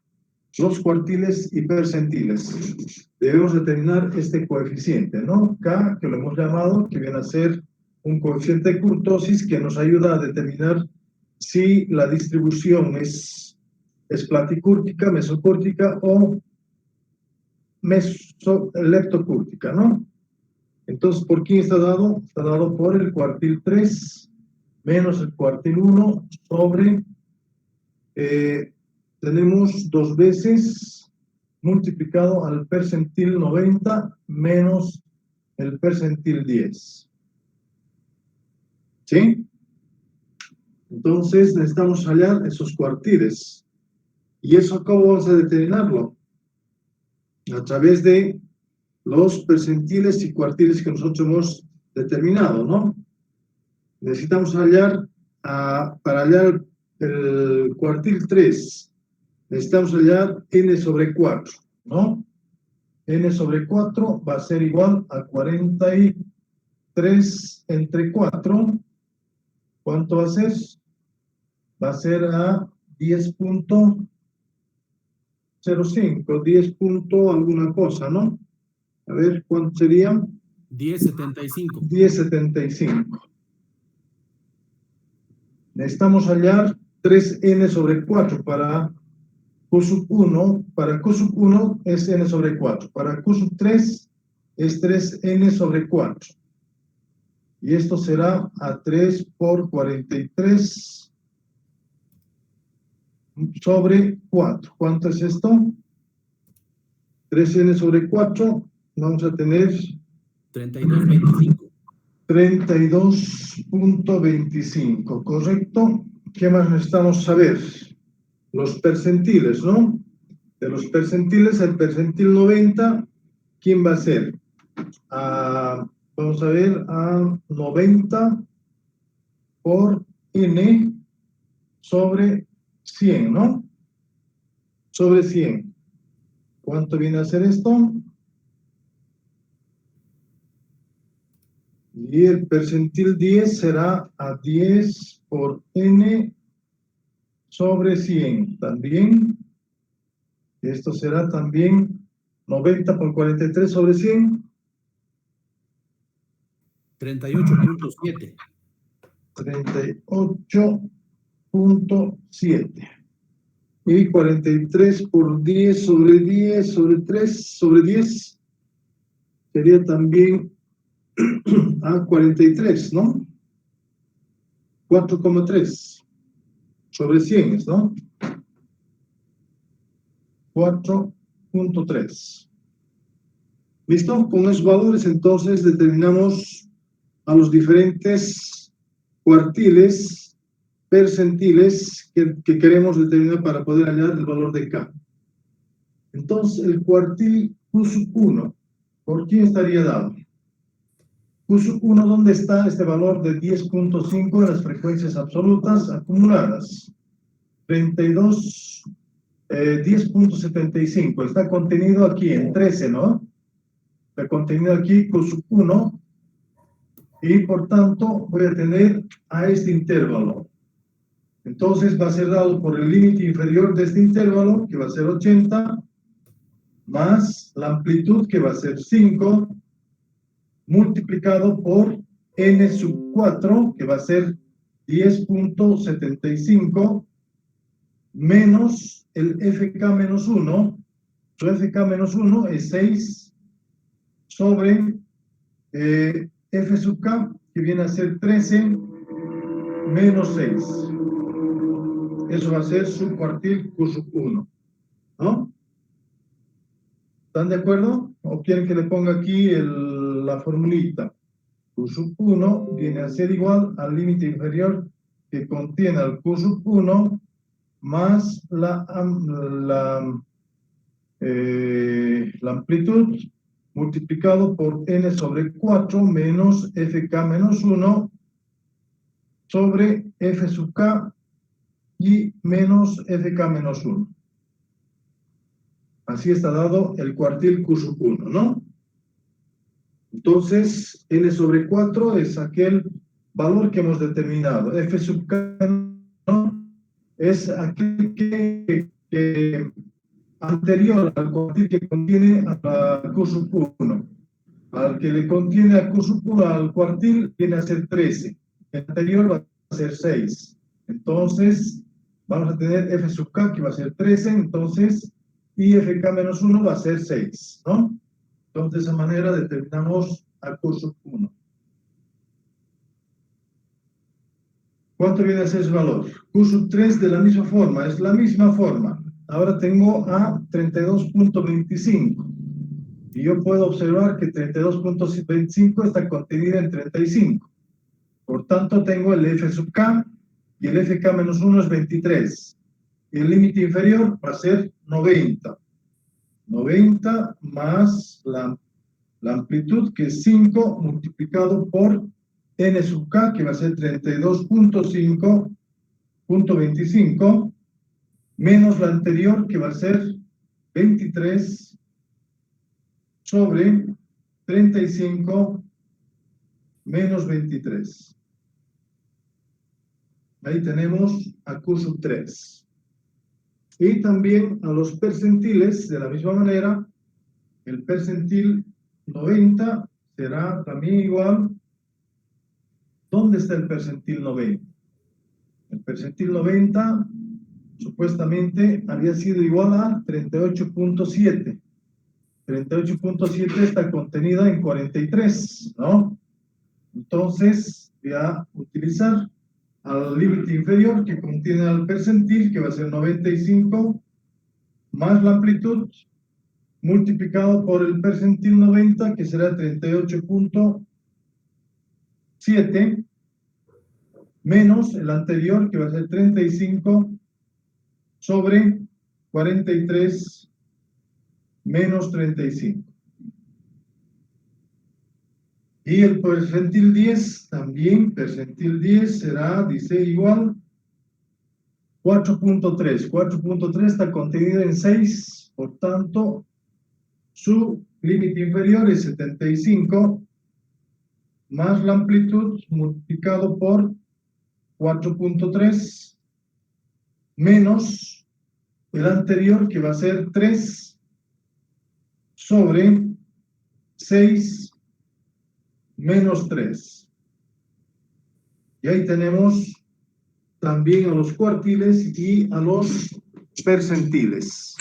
los cuartiles y percentiles. Debemos determinar este coeficiente, ¿no? K, que lo hemos llamado, que viene a ser un coeficiente de kurtosis que nos ayuda a determinar si la distribución es platicúrtica, mesocúrtica o leptocúrtica, ¿no? Entonces, ¿por quién está dado? Está dado por el cuartil 3 menos el cuartil 1 sobre, tenemos 2 veces multiplicado al percentil 90 menos el percentil 10. ¿Sí? Entonces necesitamos hallar esos cuartiles. ¿Y eso cómo vamos a determinarlo? A través de los percentiles y cuartiles que nosotros hemos determinado, ¿no? Necesitamos hallar, para hallar el cuartil 3, necesitamos hallar n sobre 4, ¿no? N sobre 4 va a ser igual a 43 entre 4. ¿Cuánto va a ser? Va a ser a 10.05, 10 punto alguna cosa, ¿no? A ver, ¿cuánto sería? 10.75. 10.75. Necesitamos hallar 3n sobre 4 para Q sub 1. Para Q sub 1 es n sobre 4. Para Q sub 3 es 3n sobre 4. Y esto será a 3 por 43 sobre 4. ¿Cuánto es esto? 3n sobre 4. Vamos a tener 32.25. 32.25, ¿correcto? ¿Qué más necesitamos saber? Los percentiles, ¿no? De los percentiles, el percentil 90, ¿quién va a ser? Vamos a ver, a 90 por n sobre 100, ¿no? Sobre 100. ¿Cuánto viene a ser esto? Y el percentil 10 será a 10 por n sobre 100 también. Esto será también 90 por 43 sobre 100. 38.7. 38.7. Y 43 por 10 sobre 10 sobre 3 sobre 10 sería también a 43, ¿no? 4,3 sobre 100, ¿no? 4.3. ¿Listo? Con esos valores entonces determinamos a los diferentes cuartiles, percentiles que queremos determinar para poder hallar el valor de K. Entonces el cuartil Q sub 1, ¿por quién estaría dado? Q sub 1, ¿dónde está este valor de 10.5 de las frecuencias absolutas acumuladas? 10.75, está contenido aquí en 13, ¿no? Está contenido aquí Q sub 1, y por tanto voy a tener a este intervalo. Entonces va a ser dado por el límite inferior de este intervalo, que va a ser 80, más la amplitud, que va a ser 5, multiplicado por n sub 4, que va a ser 10.75, menos el fk-1. Su fk-1 es 6 sobre f sub k, que viene a ser 13 menos 6. Eso va a ser su cuartil Q sub 1, ¿no? ¿Están de acuerdo? ¿O quieren que le ponga aquí la formulita? Q sub 1 viene a ser igual al límite inferior que contiene al Q sub 1 más la amplitud multiplicado por n sobre 4 menos fk-1 sobre f sub k y menos fk-1. Así está dado el cuartil Q sub 1, ¿no? Entonces, n sobre 4 es aquel valor que hemos determinado. F sub k, ¿no? Es aquel que anterior al cuartil que contiene a Q sub 1. Al que le contiene a Q sub 1 al cuartil viene a ser 13. El anterior va a ser 6. Entonces, vamos a tener f sub k, que va a ser 13, entonces, y fk-1 va a ser 6, ¿no? Entonces, de esa manera determinamos a Q sub 1. ¿Cuánto viene a ser ese valor? Q sub 3 de la misma forma, es la misma forma. Ahora tengo a 32.25. Y yo puedo observar que 32.25 está contenida en 35. Por tanto, tengo el F sub K, y el FK menos 1 es 23. Y el límite inferior va a ser 90. 90 más la amplitud, que es 5, multiplicado por N sub K, que va a ser 32.5.25, menos la anterior, que va a ser 23 sobre 35 menos 23. Ahí tenemos a Q sub 3. Y también a los percentiles, de la misma manera, el percentil 90 será también igual. ¿Dónde está el percentil 90? El percentil 90 supuestamente había sido igual a 38.7. 38.7 está contenida en 43, ¿no? Entonces voy a utilizar al límite inferior, que contiene al percentil, que va a ser 95, más la amplitud, multiplicado por el percentil 90, que será 38.7, menos el anterior, que va a ser 35 sobre 43 menos 35. Y el percentil 10, también percentil 10 será, dice, igual 4.3. 4.3 está contenido en 6, por tanto, su límite inferior es 75, más la amplitud multiplicado por 4.3, menos el anterior, que va a ser 3 sobre 6 menos 3. Y ahí tenemos también a los cuartiles y a los percentiles.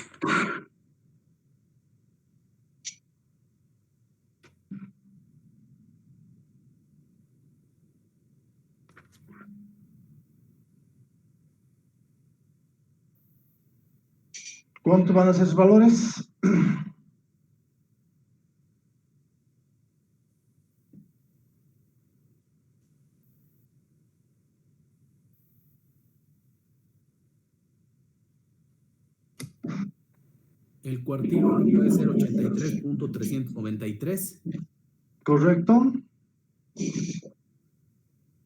¿Cuánto van a ser esos valores? El cuartil 1 puede ser 83.393. ¿Correcto?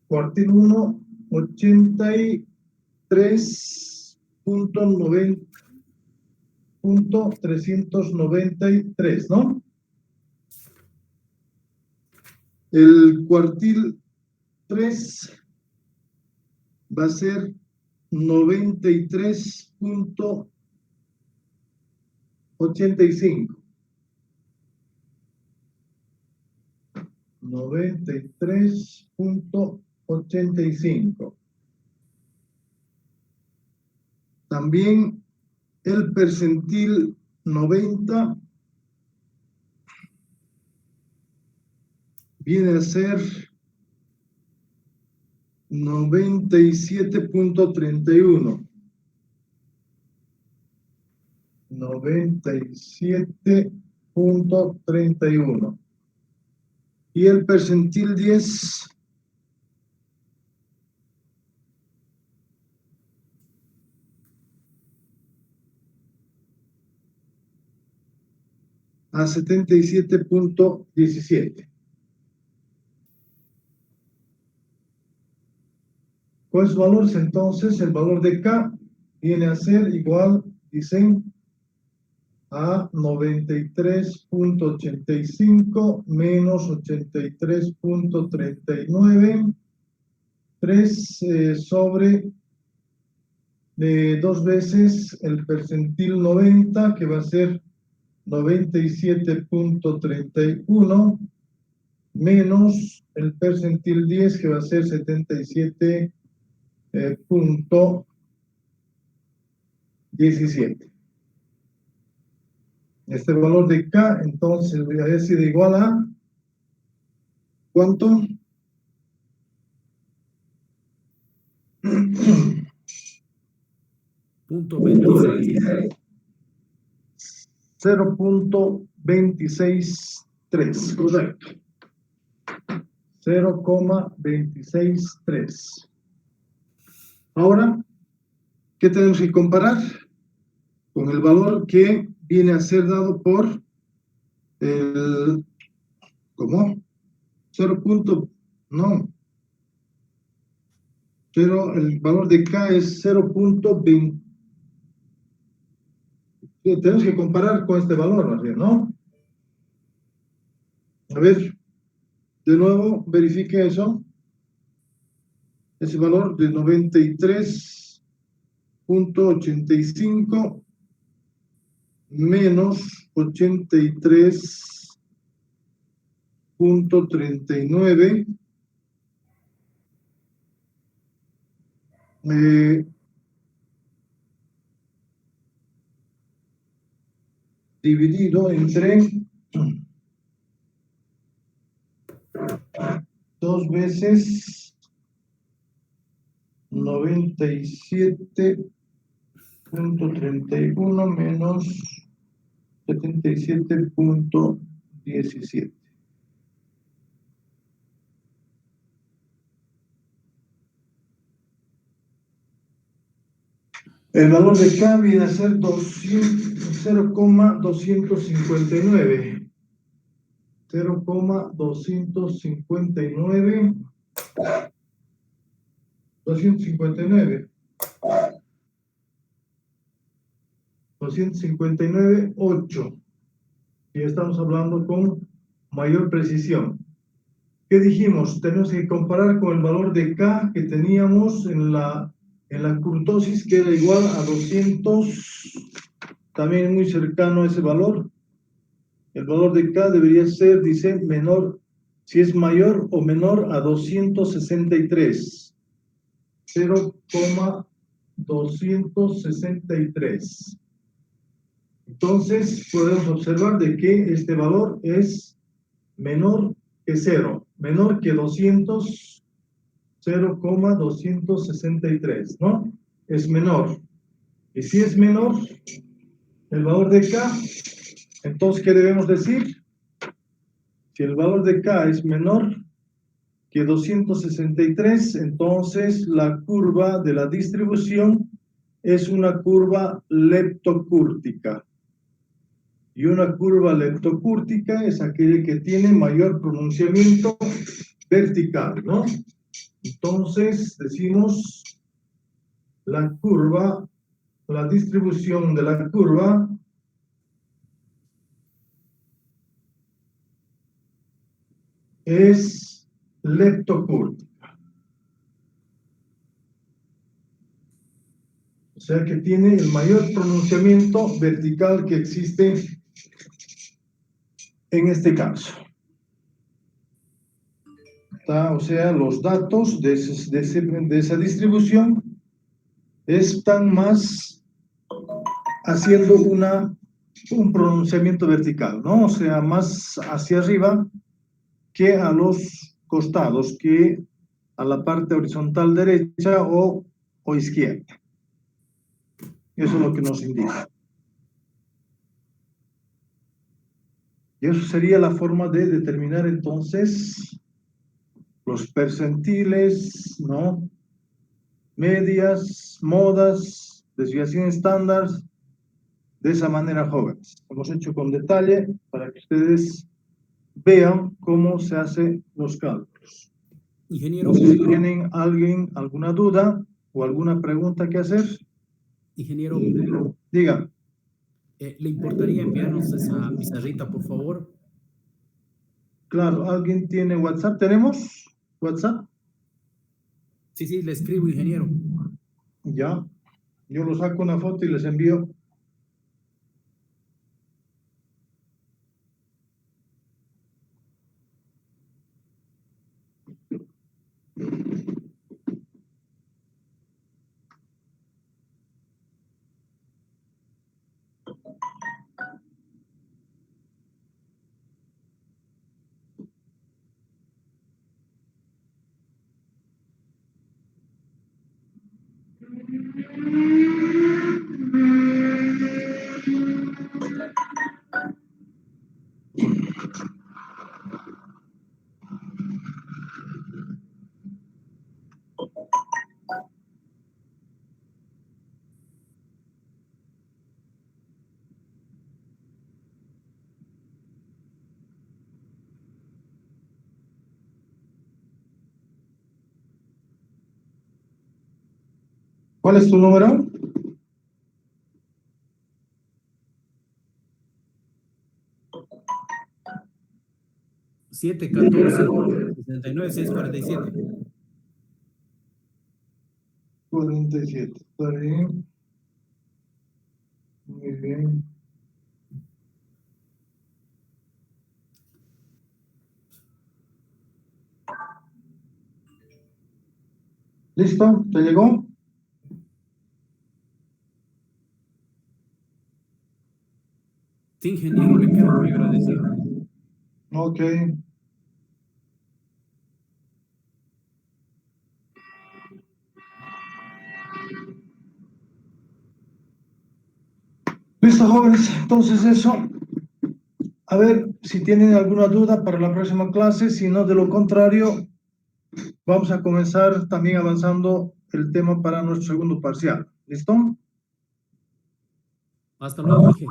Cuartil 1, 83.393, ¿no? El cuartil 3 va a ser 93.85. 93.85. También el percentil 90 viene a ser 97.31. 97.31. Y el percentil 10 a 77.17. ¿Cuál es su valor? Entonces, el valor de K viene a ser igual, dicen, a 93.85 menos 83.39, 3 sobre 2 veces el percentil 90, que va a ser 97.31, menos el percentil 10, que va a ser 77.17. Este valor de K, entonces, voy a decir igual a ¿cuánto? Punto 26. 0.263, correcto. 0,263. Ahora, ¿qué tenemos que comparar? Con el valor que viene a ser dado por el, ¿cómo? 0. No. Pero el valor de K es 0.20. Tenemos que comparar con este valor, más bien, ¿no? A ver, de nuevo, verifique eso. Ese valor de 93.85 menos 83.39 dividido entre 2 veces 97.31 menos 77.17. El valor de K viene a ser 0,259. 0,259. 259.8. Y estamos hablando con mayor precisión. ¿Qué dijimos? Tenemos que comparar con el valor de K que teníamos en la kurtosis, que era igual a 200, también muy cercano a ese valor. El valor de K debería ser, dice, menor, si es mayor o menor a 263. 0,263. Entonces, podemos observar de que este valor es menor que 0, menor que 200, 0,263, ¿no? Es menor. Y si es menor el valor de K, entonces, ¿qué debemos decir? Si el valor de K es menor que 263, entonces la curva de la distribución es una curva leptocúrtica. Y una curva leptocúrtica es aquella que tiene mayor pronunciamiento vertical, ¿no? Entonces decimos la curva, la distribución de la curva es leptocúrtica. O sea que tiene el mayor pronunciamiento vertical que existe en este caso. O sea, los datos de esa distribución están más haciendo un pronunciamiento vertical, ¿no? O sea, más hacia arriba que a los costados, que a la parte horizontal derecha o izquierda. Eso es lo que nos indica. Y eso sería la forma de determinar entonces los percentiles, ¿no? Medias, modas, desviación estándar, de esa manera, jóvenes. Hemos hecho con detalle para que ustedes vean cómo se hacen los cálculos. Ingeniero. No sé si tienen alguna duda o alguna pregunta que hacer. Ingeniero. Diga. ¿Le importaría enviarnos esa pizarrita, por favor? Claro, ¿alguien tiene WhatsApp? ¿Tenemos WhatsApp? Sí, le escribo, ingeniero. Ya, yo lo saco una foto y les envío. ¿Cuál es tu número? Siete, 14, 69, 647. 47. Está bien. Muy bien. ¿Listo? ¿Te llegó? Sí, ingeniero, le quedo muy agradecido. Ok. Listo, jóvenes. Entonces eso. A ver si tienen alguna duda para la próxima clase. Si no, de lo contrario, vamos a comenzar también avanzando el tema para nuestro segundo parcial. ¿Listo? Hasta luego, Inge.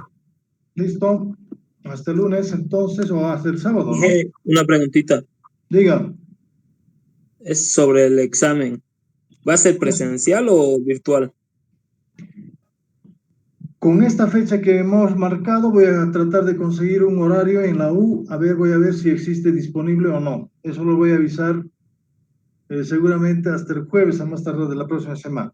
¿Listo? Hasta el lunes entonces, o hasta el sábado, ¿no? Una preguntita. Diga. Es sobre el examen. ¿Va a ser presencial o virtual? Con esta fecha que hemos marcado, voy a tratar de conseguir un horario en la U. A ver, voy a ver si existe disponible o no. Eso lo voy a avisar seguramente hasta el jueves, a más tardar de la próxima semana.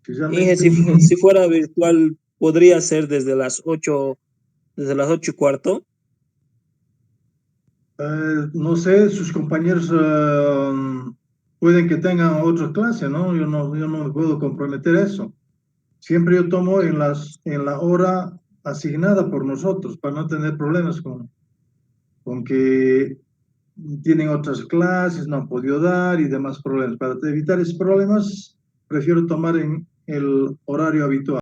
Si Inge, realmente, si fuera virtual, ¿podría ser desde las 8:15? no sé, sus compañeros pueden que tengan otra clase, ¿no? Yo no me puedo comprometer a eso. Siempre yo tomo en la hora asignada por nosotros para no tener problemas con que tienen otras clases, no han podido dar y demás problemas. Para evitar esos problemas, prefiero tomar en el horario habitual.